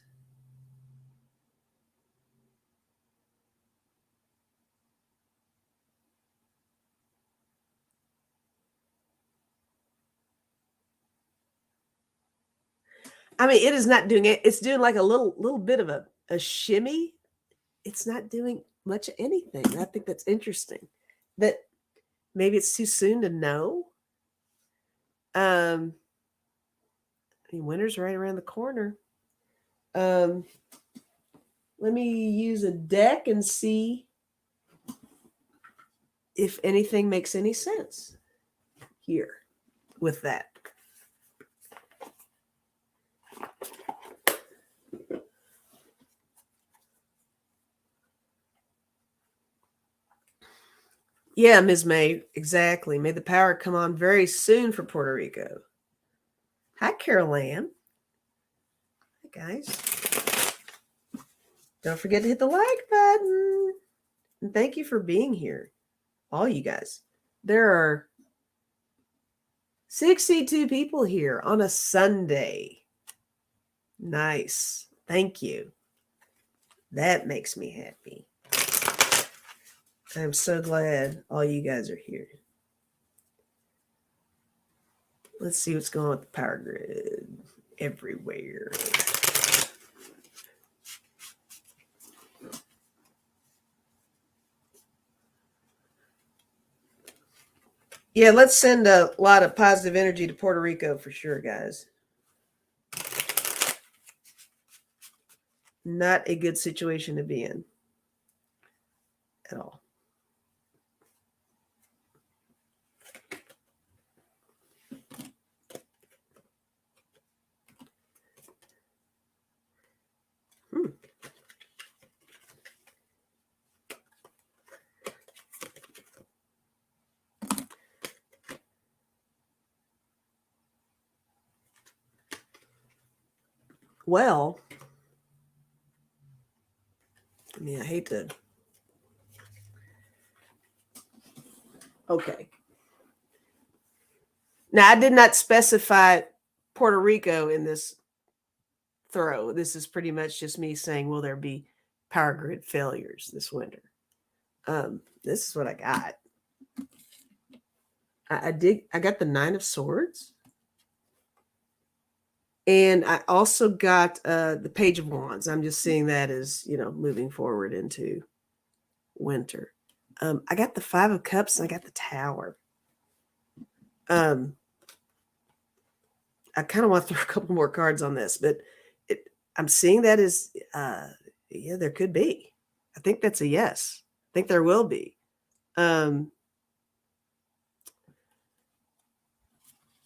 I mean, it is not doing it. It's doing like a little bit of a shimmy. It's not doing much of anything. I think that's interesting. That maybe it's too soon to know. I mean, winter's right around the corner. Let me use a deck and see if anything makes any sense here with that. Yeah, Ms. May, exactly. May the power come on very soon for Puerto Rico. Hi, Carol Ann. Hi, guys. Don't forget to hit the like button. And thank you for being here, all you guys. There are 62 people here on a Sunday. Nice. Thank you. That makes me happy. I'm so glad all you guys are here. Let's see what's going on with the power grid everywhere. Yeah, let's send a lot of positive energy to Puerto Rico for sure, guys. Not a good situation to be in at all. Well, I mean, I hate to. Okay. Now, I did not specify Puerto Rico in this throw. This is pretty much just me saying, will there be power grid failures this winter? This is what I got. I got the 9 of Swords. And I also got the Page of Wands. I'm just seeing that as, moving forward into winter. I got the 5 of Cups and I got the Tower. I kind of want to throw a couple more cards on this, but I'm seeing that as, yeah, there could be. I think that's a yes. I think there will be.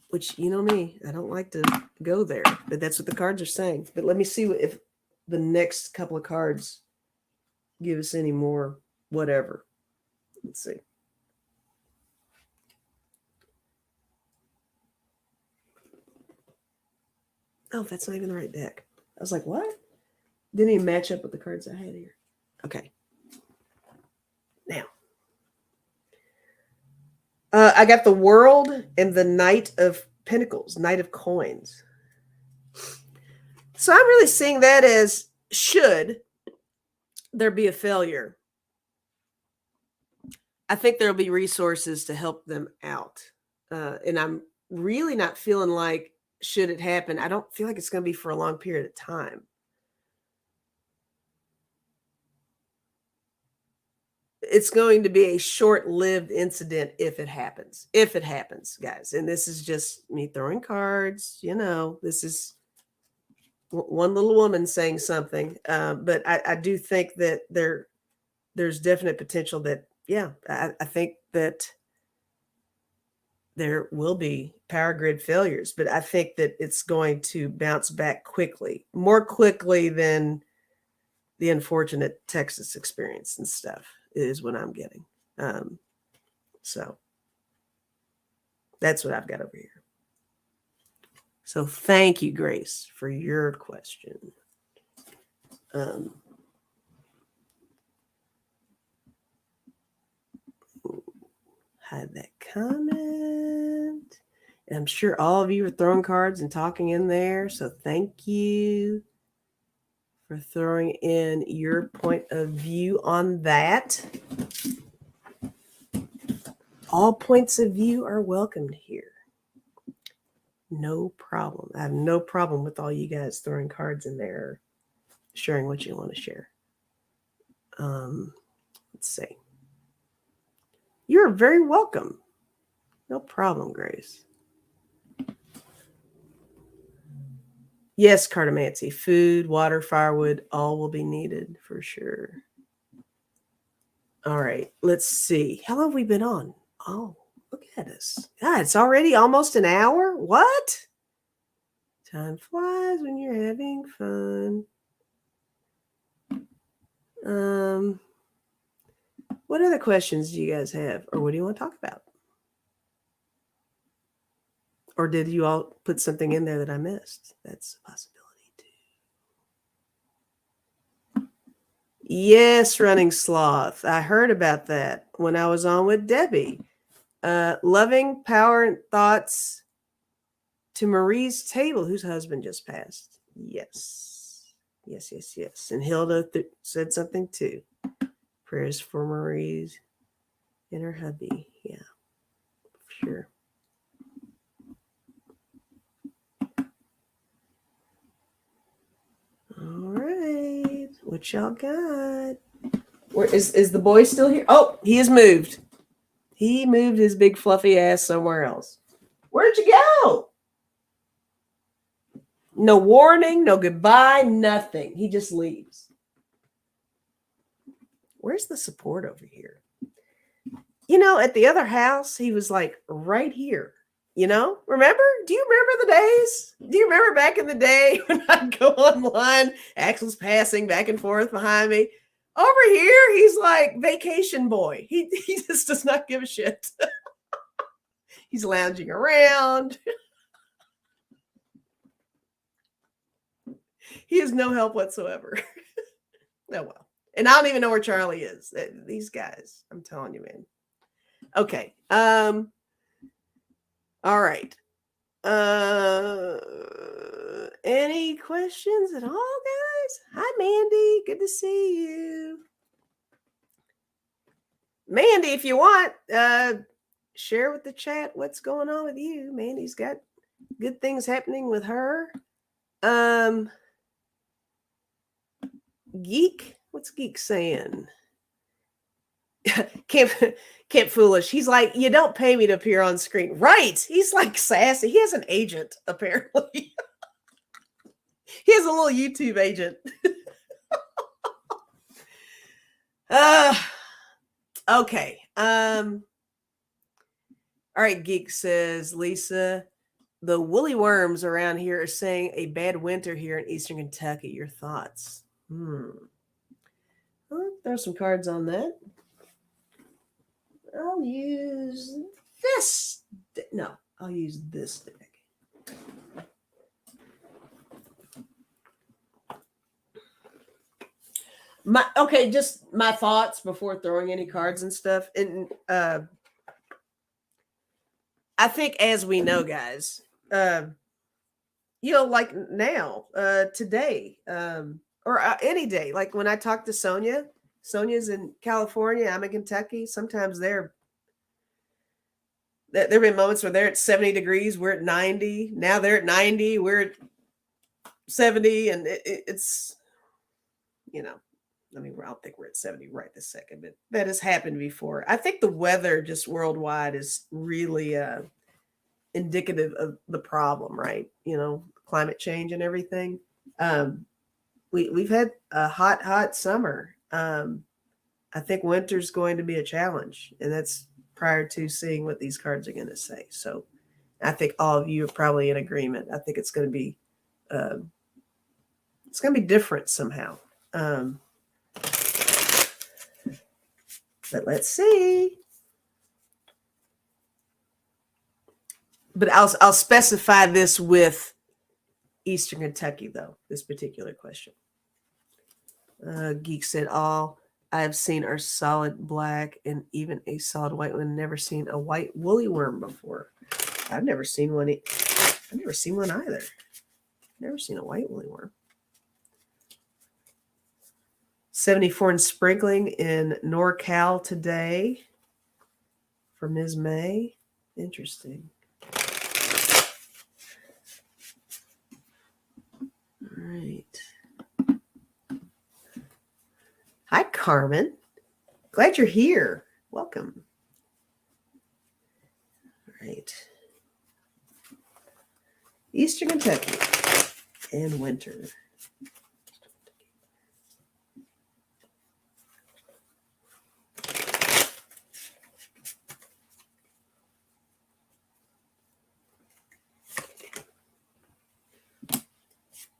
Which, you know me, I don't like to go there, but that's what the cards are saying. But let me see if the next couple of cards give us any more whatever. Let's see. Oh, that's not even the right deck. I was like, what? Didn't even match up with the cards I had here. Okay. Now, I got the World and the Knight of Pentacles, Knight of Coins. So I'm really seeing that as, should there be a failure, I think there'll be resources to help them out. And I'm really not feeling like, should it happen, I don't feel like it's going to be for a long period of time. It's going to be a short-lived incident if it happens. If it happens, guys. And this is just me throwing cards. This is one little woman saying something. But I do think that there's definite potential that, yeah, I think that there will be power grid failures, but I think that it's going to bounce back quickly, more quickly than the unfortunate Texas experience and stuff is what I'm getting. So that's what I've got over here. So thank you, Grace, for your question. Hide that comment. And I'm sure all of you are throwing cards and talking in there. So thank you for throwing in your point of view on that. All points of view are welcomed here. No problem. I have no problem with all you guys throwing cards in there, sharing what you want to share. Let's see. You're very welcome. No problem, Grace. Yes, Cartomancy. Food, water, firewood, all will be needed for sure. All right, let's see. How long have we been on? Oh, look at us. God, it's already almost an hour? What? Time flies when you're having fun. What other questions do you guys have? Or what do you want to talk about? Or did you all put something in there that I missed? That's a possibility too. Yes, running sloth. I heard about that when I was on with Debbie. Loving power and thoughts to Marie's table, whose husband just passed. Yes. Yes. And Hilda said something too. Prayers for Marie's and her hubby. Yeah, for sure. All right. What y'all got? Where is the boy still here? Oh, he has moved. He moved his big fluffy ass somewhere else. Where'd you go? No warning, no goodbye, nothing. He just leaves. Where's the support over here? You know, at the other house, he was like right here. You know, remember? Do you remember the days? Do you remember back in the day when I'd go online, Axel's passing back and forth behind me? Over here, he's like vacation boy. He just does not give a shit. He's lounging around. He has no help whatsoever. Oh, well. And I don't even know where Charlie is. These guys, I'm telling you, man. Okay. All right. Any questions at all, guys? Hi, Mandy. Good to see you. Mandy, if you want, share with the chat what's going on with you. Mandy's got good things happening with her. Geek, what's Geek saying? Camp Foolish. He's like, you don't pay me to appear on screen. Right. He's like sassy. He has an agent, apparently. He has a little YouTube agent. Okay. All right, Geek says, Lisa, the woolly worms around here are saying a bad winter here in Eastern Kentucky. Your thoughts? I'll throw some cards on that. I'll use this. No, I'll use this deck. Just my thoughts before throwing any cards and stuff. And I think, as we know, guys, like now, today, or any day, like when I talk to Sonia's in California, I'm in Kentucky. Sometimes there have been moments where they're at 70 degrees, we're at 90. Now they're at 90, we're at 70, and it's, I don't think we're at 70 right this second, but that has happened before. I think the weather just worldwide is really indicative of the problem, right? Climate change and everything. We've had a hot summer. I think winter's going to be a challenge, and that's prior to seeing what these cards are going to say. So I think all of you are probably in agreement. I think it's going to be different somehow. But let's see. But I'll specify this with Eastern Kentucky, though, this particular question. Geek said, all I've seen are solid black and even a solid white one. Never seen a white woolly worm before. I've never seen one. I've never seen one either. Never seen a white woolly worm. 74 and sprinkling in NorCal today for Ms. May. Interesting. All right. Hi, Carmen. Glad you're here. Welcome. All right. Eastern Kentucky and winter.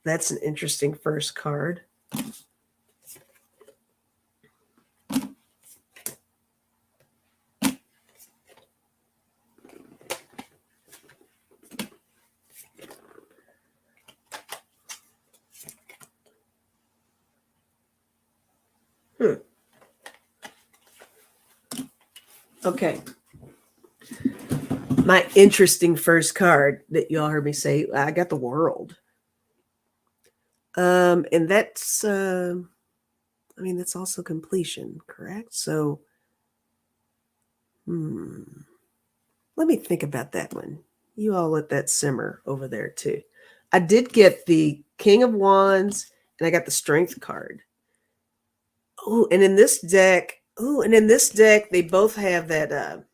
That's an interesting first card. Okay. My interesting first card that y'all heard me say, I got the world. And that's that's also completion, correct? So let me think about that one. You all let that simmer over there too. I did get the King of Wands and I got the Strength card. Oh, and in this deck, they both have that a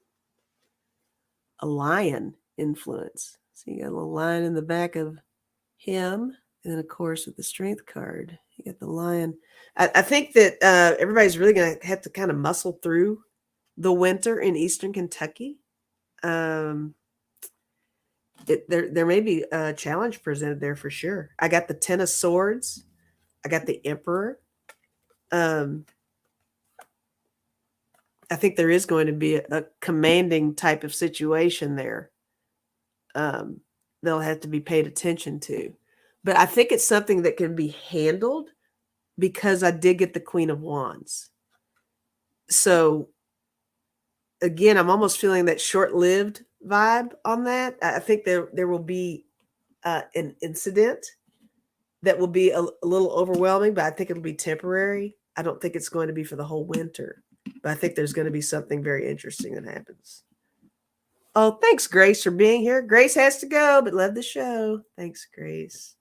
lion influence. So you got a little lion in the back of him. And then, of course, with the Strength card, you get the lion. I think that everybody's really going to have to kind of muscle through the winter in Eastern Kentucky. There may be a challenge presented there for sure. I got the Ten of Swords. I got the Emperor. I think there is going to be a commanding type of situation there. They'll have to be paid attention to. But I think it's something that can be handled because I did get the Queen of Wands. So, again, I'm almost feeling that short-lived vibe on that. I think there will be an incident that will be a little overwhelming, but I think it'll be temporary. I don't think it's going to be for the whole winter. But I think there's going to be something very interesting that happens. Oh, thanks, Grace, for being here. Grace has to go, but love the show. Thanks, Grace.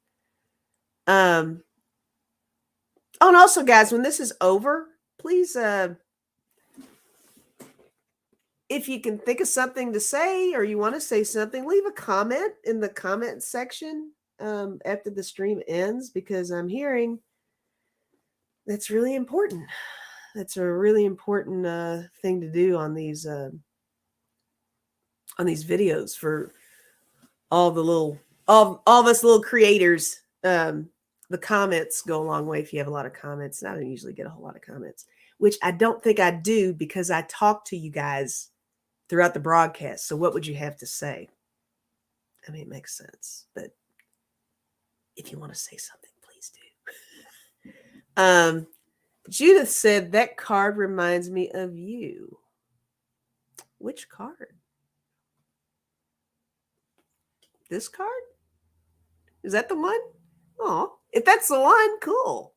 Oh, and also, guys, when this is over, please, if you can think of something to say or you want to say something, leave a comment in the comment section after the stream ends, because I'm hearing that's really important. That's a really important thing to do on these videos for all of us little creators. The comments go a long way if you have a lot of comments. And I don't usually get a whole lot of comments, which I don't think I do because I talk to you guys throughout the broadcast. So what would you have to say? I mean, it makes sense, but if you want to say something, please do. Judith said, that card reminds me of you. Which card? This card? Is that the one? Oh, if that's the one, cool.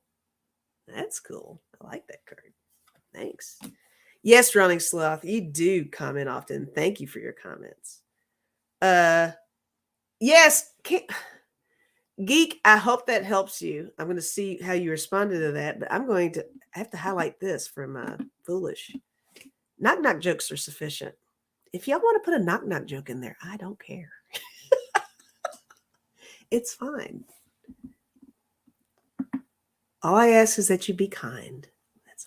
That's cool. I like that card. Thanks. Yes, Running Sloth, you do comment often. Thank you for your comments. Yes, Geek, I hope that helps you. I'm going to see how you responded to that, but I have to highlight this from Foolish. Knock-knock jokes are sufficient. If y'all want to put a knock-knock joke in there, I don't care. It's fine. All I ask is that you be kind. That's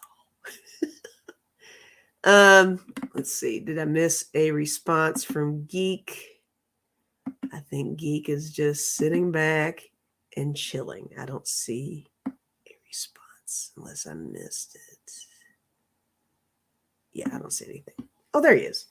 all. Let's see. Did I miss a response from Geek? I think Geek is just sitting back and chilling. I don't see a response unless I missed it. Yeah, I don't see anything. Oh, there he is.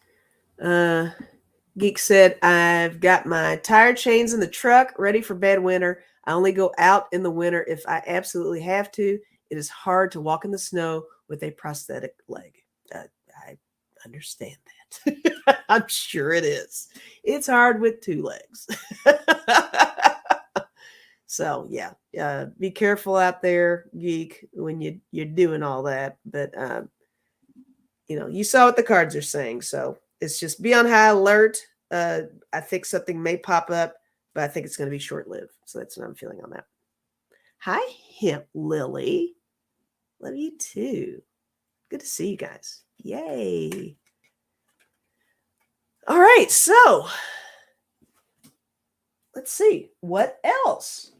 Geek said, I've got my tire chains in the truck ready for bad winter. I only go out in the winter if I absolutely have to. It is hard to walk in the snow with a prosthetic leg. I understand that. I'm sure it is. It's hard with two legs. So yeah, be careful out there, geek, when you're doing all that. But you saw what the cards are saying, so it's just be on high alert. I think something may pop up, but I think it's going to be short lived. So that's what I'm feeling on that. Hi, Hemp Lily. Love you too. Good to see you guys. Yay. All right, so let's see what else.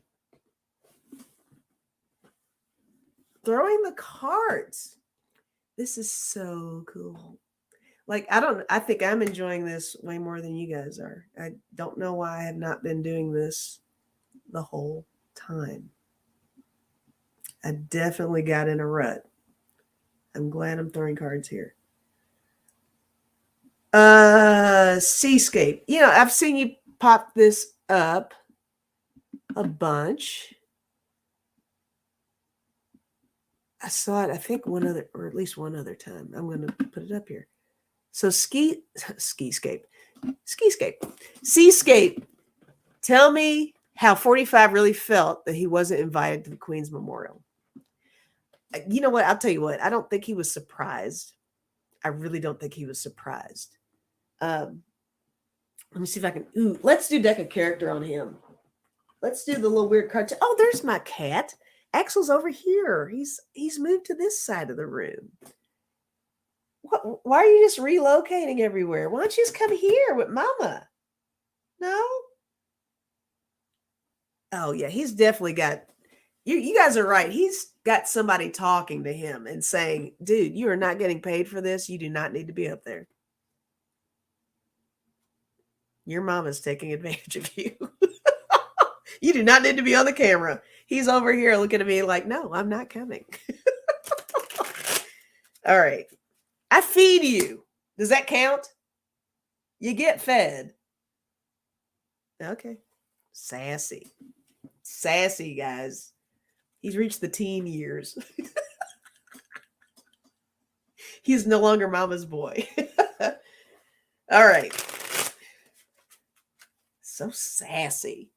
Throwing the cards. This is so cool. Like, I think I'm enjoying this way more than you guys are. I don't know why I have not been doing this the whole time. I definitely got in a rut. I'm glad I'm throwing cards here. Seascape. I've seen you pop this up a bunch. I saw it, I think or at least one other time. I'm going to put it up here. So Seascape. Tell me how 45 really felt that he wasn't invited to the Queen's Memorial. You know what? I'll tell you what. I don't think he was surprised. I really don't think he was surprised. Let me see if I can. Let's do deck a character on him. Let's do the little weird card. Oh, there's my cat. Axel's over here. He's moved to this side of the room. Why are you just relocating everywhere? Why don't you just come here with Mama? No? Oh, yeah. He's definitely got... You guys are right. He's got somebody talking to him and saying, dude, you are not getting paid for this. You do not need to be up there. Your mama's taking advantage of you. You do not need to be on the camera. He's over here looking at me like, no, I'm not coming. All right. I feed you. Does that count? You get fed. Okay. Sassy, guys. He's reached the teen years. He's no longer mama's boy. All right. So sassy.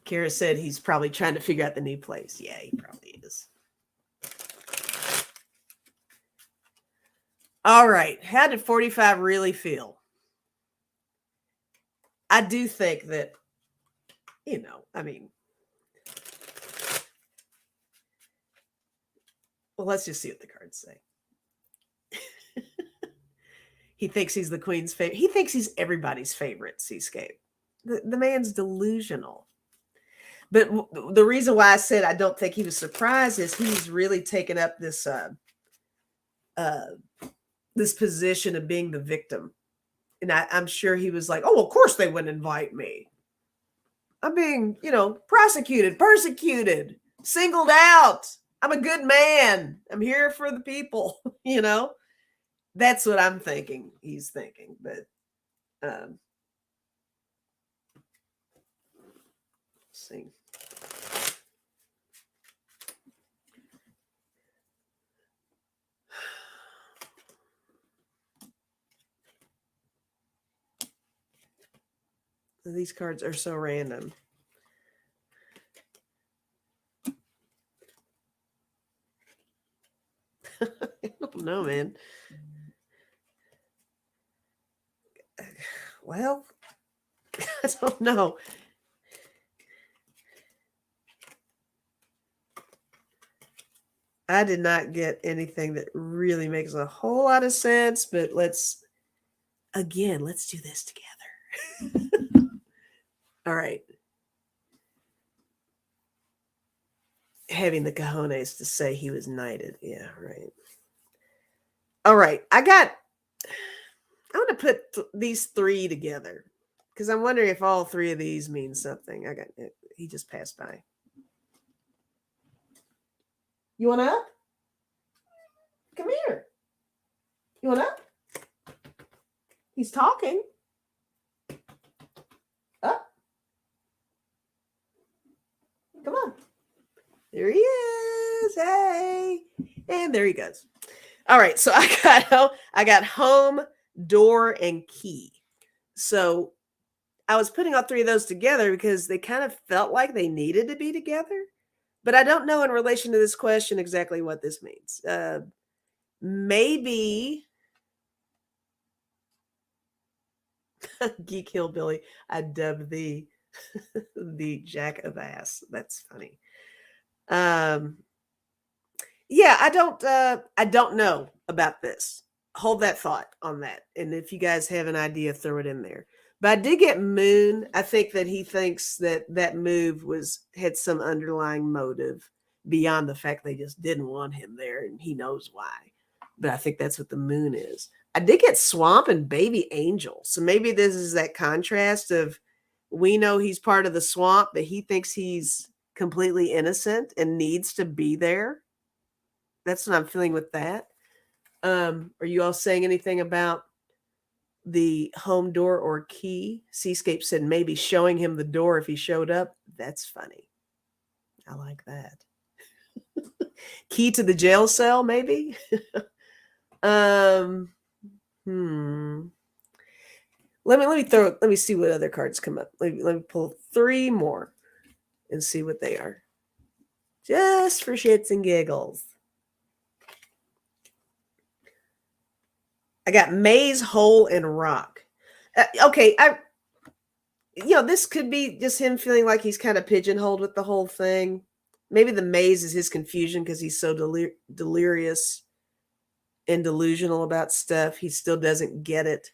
Kara said he's probably trying to figure out the new place. Yeah, he probably is. All right. How did 45 really feel? I do think that, well, let's just see what the cards say. He thinks he's the Queen's favorite. He thinks he's everybody's favorite, Seascape. The man's delusional. But the reason why I said I don't think he was surprised is he's really taken up this this position of being the victim. And I'm sure he was like, oh, of course they wouldn't invite me. I'm being, prosecuted, persecuted, singled out. I'm a good man. I'm here for the people, That's what I'm thinking he's thinking. But let's see. These cards are so random. I don't know, man. Well, I don't know. I did not get anything that really makes a whole lot of sense, but let's do this together. All right. Having the cojones to say he was knighted. Yeah, right. All right. I want to put these three together because I'm wondering if all three of these mean something. He just passed by. You want up? Come here. You want up? He's talking. Up. Come on. And there he goes. All right, so I got home, door, and key. So I was putting all three of those together because they kind of felt like they needed to be together. But I don't know in relation to this question exactly what this means. Maybe Geek Hillbilly, I dub the the Jack of Ass. That's funny. Um, yeah, I don't know about this. Hold that thought on that. And if you guys have an idea, throw it in there. But I did get Moon. I think that he thinks that that move had some underlying motive beyond the fact they just didn't want him there, and he knows why. But I think that's what the Moon is. I did get Swamp and Baby Angel. So maybe this is that contrast of, we know he's part of the swamp, but he thinks he's completely innocent and needs to be there. That's what I'm feeling with that. Are you all saying anything about the home door or key? Seascape said maybe showing him the door if he showed up. That's funny. I like that. Key to the jail cell, maybe. um, Let me see what other cards come up. Let me pull three more and see what they are. Just for shits and giggles. I got maze, hole, and rock. Okay, this could be just him feeling like he's kind of pigeonholed with the whole thing. Maybe the maze is his confusion because he's so delirious and delusional about stuff. He still doesn't get it.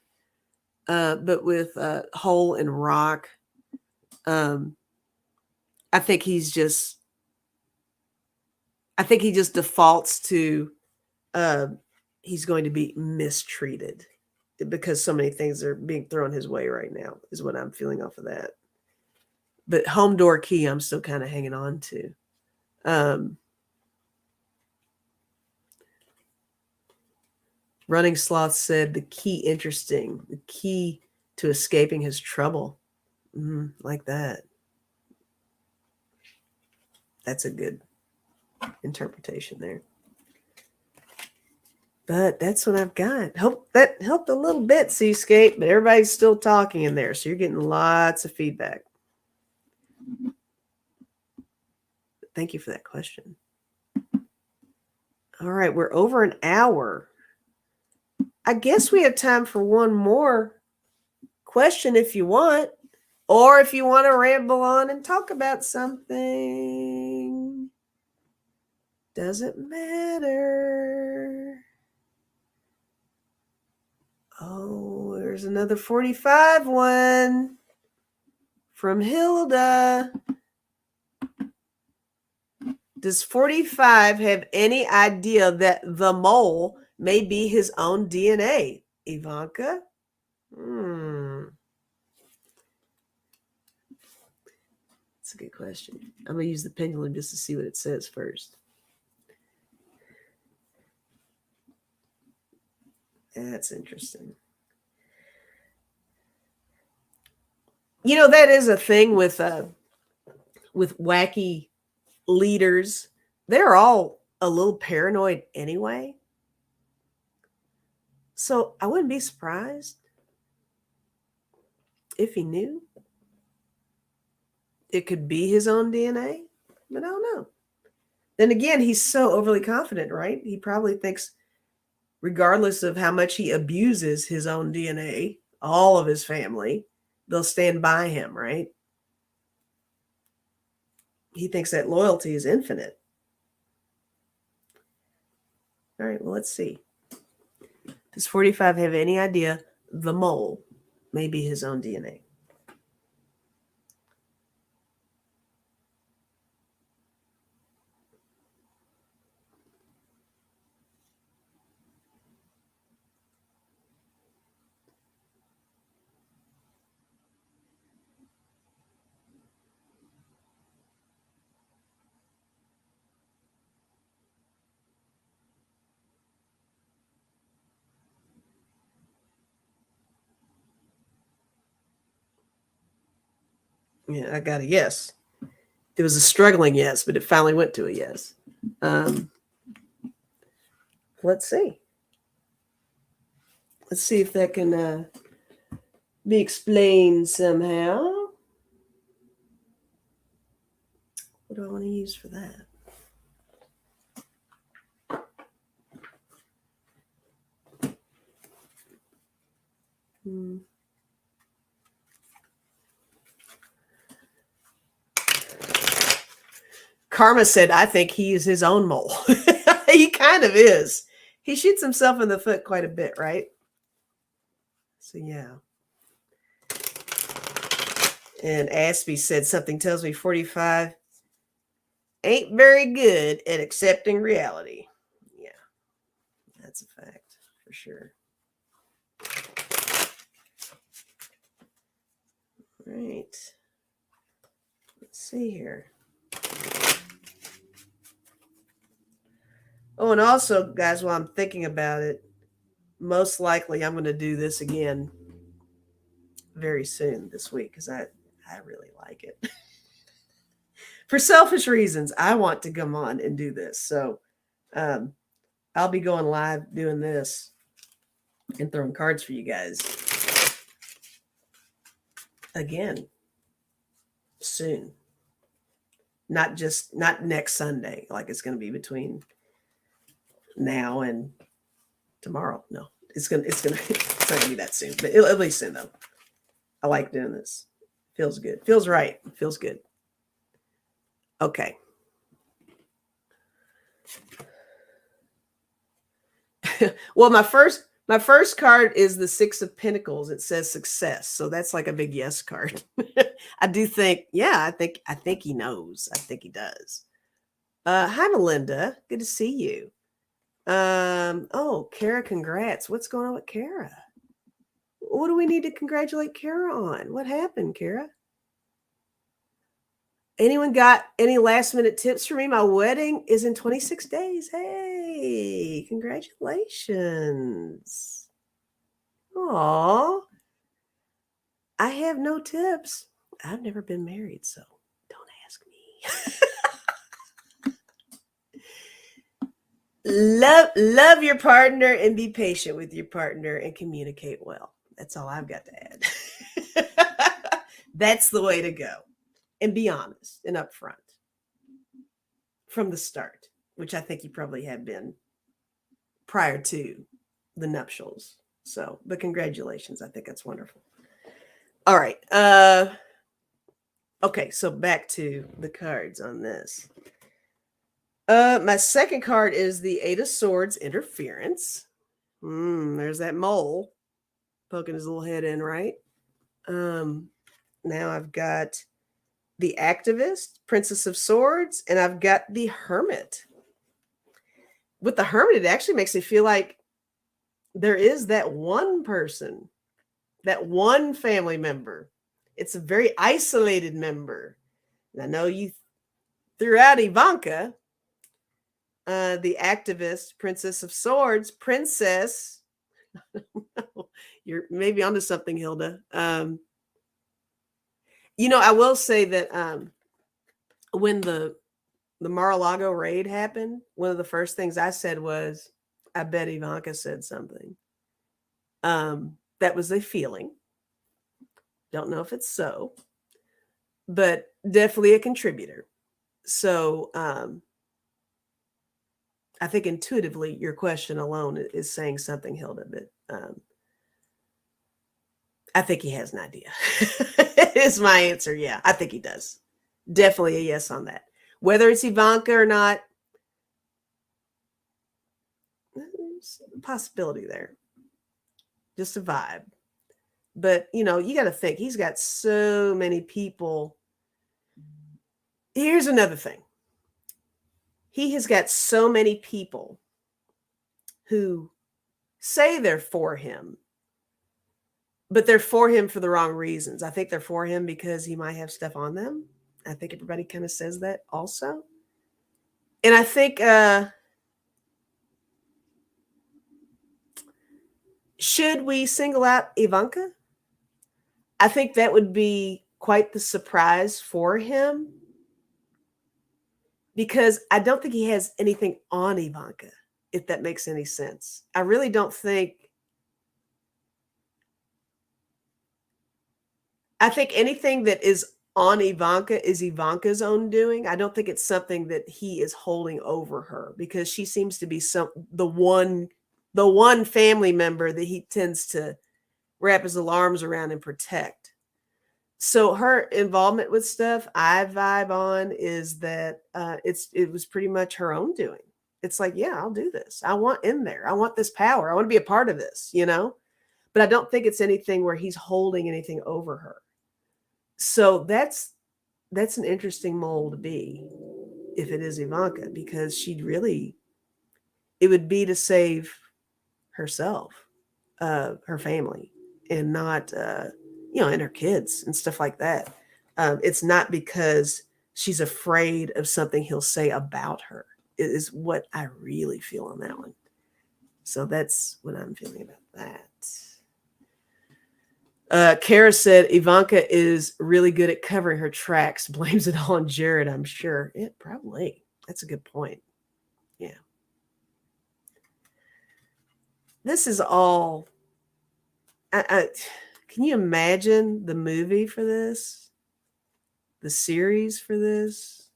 But with hole and rock, I think he just defaults to he's going to be mistreated because so many things are being thrown his way right now, is what I'm feeling off of that. But home door key, I'm still kind of hanging on to. Running Sloth said the key interesting, the key to escaping his trouble. Like that. That's a good interpretation there. But that's what I've got. Hope that helped a little bit, Seascape, but everybody's still talking in there, so you're getting lots of feedback. Thank you for that question. All right, we're over an hour. I guess we have time for one more question if you want, or if you want to ramble on and talk about something. Doesn't matter. Oh, there's another 45 one from Hilda. Does 45 have any idea that the mole may be his own DNA? Ivanka? That's a good question. I'm going to use the pendulum just to see what it says first. That's interesting. That is a thing with wacky leaders. They're all a little paranoid anyway. So I wouldn't be surprised if he knew. It could be his own DNA, but I don't know. Then again, he's so overly confident, right? He probably thinks, regardless of how much he abuses his own DNA, all of his family, they'll stand by him, right? He thinks that loyalty is infinite. All right, well, let's see. Does 45 have any idea the mole may be his own DNA? Yeah, I got a yes. It was a struggling yes, but it finally went to a yes. Let's see. Let's see if that can be explained somehow. What do I want to use for that? Karma said, I think he is his own mole. He kind of is. He shoots himself in the foot quite a bit, right? So, yeah. And Aspie said, something tells me 45 ain't very good at accepting reality. Yeah, that's a fact for sure. Right. Let's see here. Oh, and also, guys, while I'm thinking about it, most likely I'm going to do this again very soon this week because I really like it. For selfish reasons, I want to come on and do this. So I'll be going live doing this and throwing cards for you guys again soon. Not next Sunday, like it's going to be between now and tomorrow. No, it's not going to be that soon, but it'll be soon though. I like doing this. Feels good. Feels right. Feels good. Okay. Well, my first card is the Six of Pentacles. It says success. So that's like a big yes card. I do think, yeah, I think he knows. I think he does. Hi, Melinda. Good to see you. Oh, Kara, congrats. What's going on with Kara? What do we need to congratulate Kara on? What happened, Kara? Anyone got any last minute tips for me? My wedding is in 26 days. Hey, congratulations. Aw. I have no tips. I've never been married, so don't ask me. love your partner and be patient with your partner and communicate well. That's all I've got to add. That's the way to go. And be honest and upfront from the start, which I think you probably have been prior to the nuptials. So, but congratulations. I think that's wonderful. All right. Okay, so back to the cards on this. My second card is the Eight of Swords, Interference. There's that mole poking his little head in, right? Now I've got the Activist, Princess of Swords, and I've got the Hermit. With the Hermit, it actually makes me feel like there is that one person, that one family member. It's a very isolated member. And I know you threw out Ivanka, the Activist, Princess of Swords, Princess. You're maybe onto something, Hilda. I will say that when the Mar-a-Lago raid happened, one of the first things I said was, I bet Ivanka said something. That was a feeling. Don't know if it's so, but definitely a contributor. So I think intuitively your question alone is saying something, Hilda, but I think he has an idea. Is my answer. Yeah, I think he does. Definitely a yes on that. Whether it's Ivanka or not, there's a possibility there. Just a vibe. But, you got to think, he's got so many people. Here's another thing. He has got so many people who say they're for him, but they're for him for the wrong reasons. I think they're for him because he might have stuff on them. I think everybody kind of says that also. And I think, should we single out Ivanka? I think that would be quite the surprise for him because I don't think he has anything on Ivanka. if that makes any sense. I really don't think. I think anything that is on Ivanka is Ivanka's own doing. I don't think it's something that he is holding over her, because she seems to be the one family member that he tends to wrap his arms around and protect. So her involvement with stuff, I vibe on, is that it was pretty much her own doing. It's like, yeah, I'll do this. I want in there. I want this power. I want to be a part of this, But I don't think it's anything where he's holding anything over her. So that's an interesting mole to be, if it is Ivanka, because it would be to save herself, her family, and not, and her kids and stuff like that. It's not because she's afraid of something he'll say about her. It is what I really feel on that one. So that's what I'm feeling about that. Kara said Ivanka is really good at covering her tracks. Blames it all on Jared, I'm sure. Yeah, probably. That's a good point. Yeah. This is all. Can you imagine the movie for this? The series for this?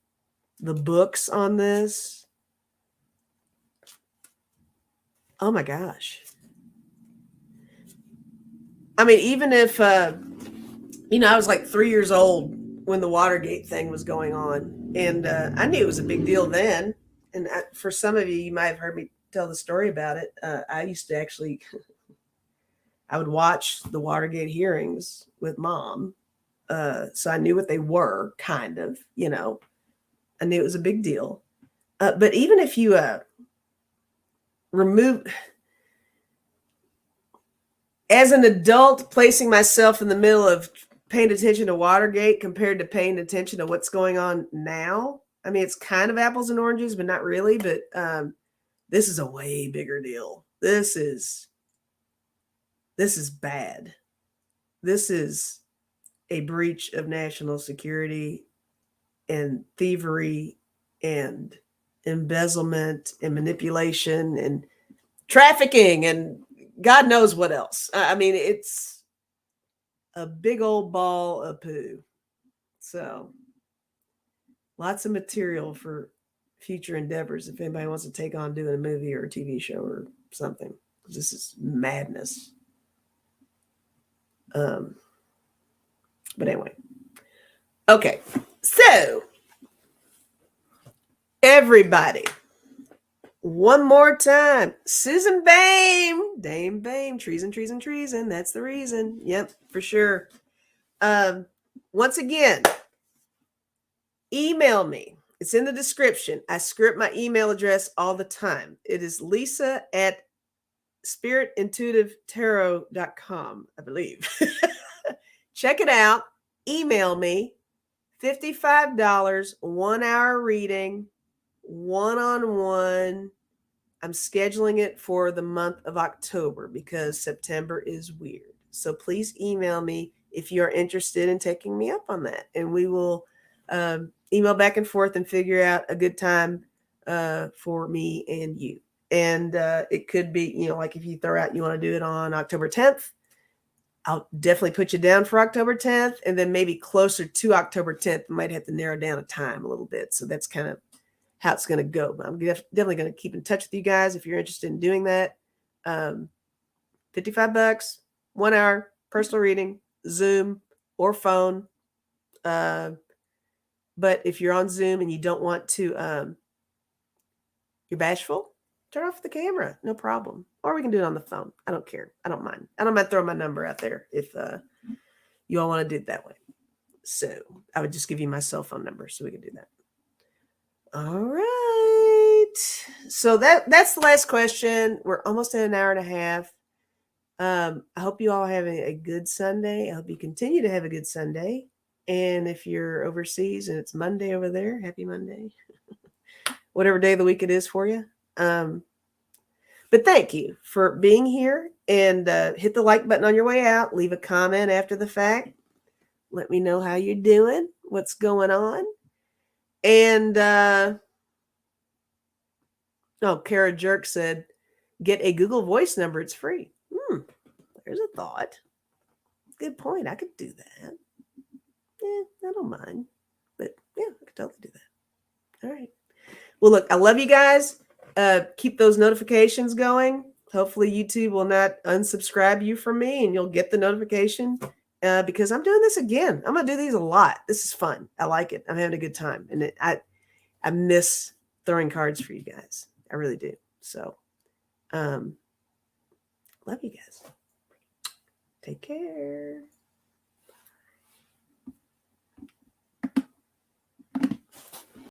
The books on this? Oh my gosh. I mean, even if, I was like 3 years old when the Watergate thing was going on. And I knew it was a big deal then. And for some of you, you might have heard me tell the story about it. I used to actually, I would watch the Watergate hearings with Mom. So I knew what they were, kind of, I knew it was a big deal. But even if you remove, as an adult, placing myself in the middle of paying attention to Watergate compared to paying attention to what's going on now, I mean, it's kind of apples and oranges, but not really. But this is a way bigger deal. This is bad. This is a breach of national security and thievery and embezzlement and manipulation and trafficking and God knows what else. I mean, it's a big old ball of poo. So lots of material for future endeavors if anybody wants to take on doing a movie or a TV show or something. This is madness. But anyway. Okay. So everybody, one more time. Susan Bame. Dame Bame. Treason, treason, treason. That's the reason. Yep, for sure. Once again, email me. It's in the description. I script my email address all the time. It is lisa@spiritintuitivetarot.com, I believe. Check it out. Email me. $55, 1 hour reading, one-on-one. I'm scheduling it for the month of October because September is weird. So please email me if you're interested in taking me up on that. And we will email back and forth and figure out a good time for me and you. And it could be, like if you throw out you want to do it on October 10th, I'll definitely put you down for October 10th. And then maybe closer to October 10th, I might have to narrow down a time a little bit. So that's kind of how it's going to go. But I'm definitely going to keep in touch with you guys if you're interested in doing that. $55, 1 hour, personal reading, Zoom or phone. But if you're on Zoom and you don't want to, you're bashful, turn off the camera, no problem. Or we can do it on the phone. I don't care. I don't mind. I don't mind throwing my number out there if you all want to do it that way. So I would just give you my cell phone number so we can do that. All right. So that's the last question. We're almost at an hour and a half. I hope you all have a good Sunday. I hope you continue to have a good Sunday. And if you're overseas and it's Monday over there, happy Monday. Whatever day of the week it is for you. But thank you for being here, and hit the like button on your way out. Leave a comment after the fact. Let me know how you're doing, what's going on. And Oh, Kara Jerk said, get a Google Voice number. It's free. There's a thought. Good point. I could do that. Yeah, I don't mind. But yeah, I could totally do that. All right. Well, look, I love you guys. Keep those notifications going. Hopefully YouTube will not unsubscribe you from me and you'll get the notification because I'm doing this again. I'm going to do these a lot. This is fun. I like it. I'm having a good time. And I miss throwing cards for you guys. I really do. So, love you guys. Take care.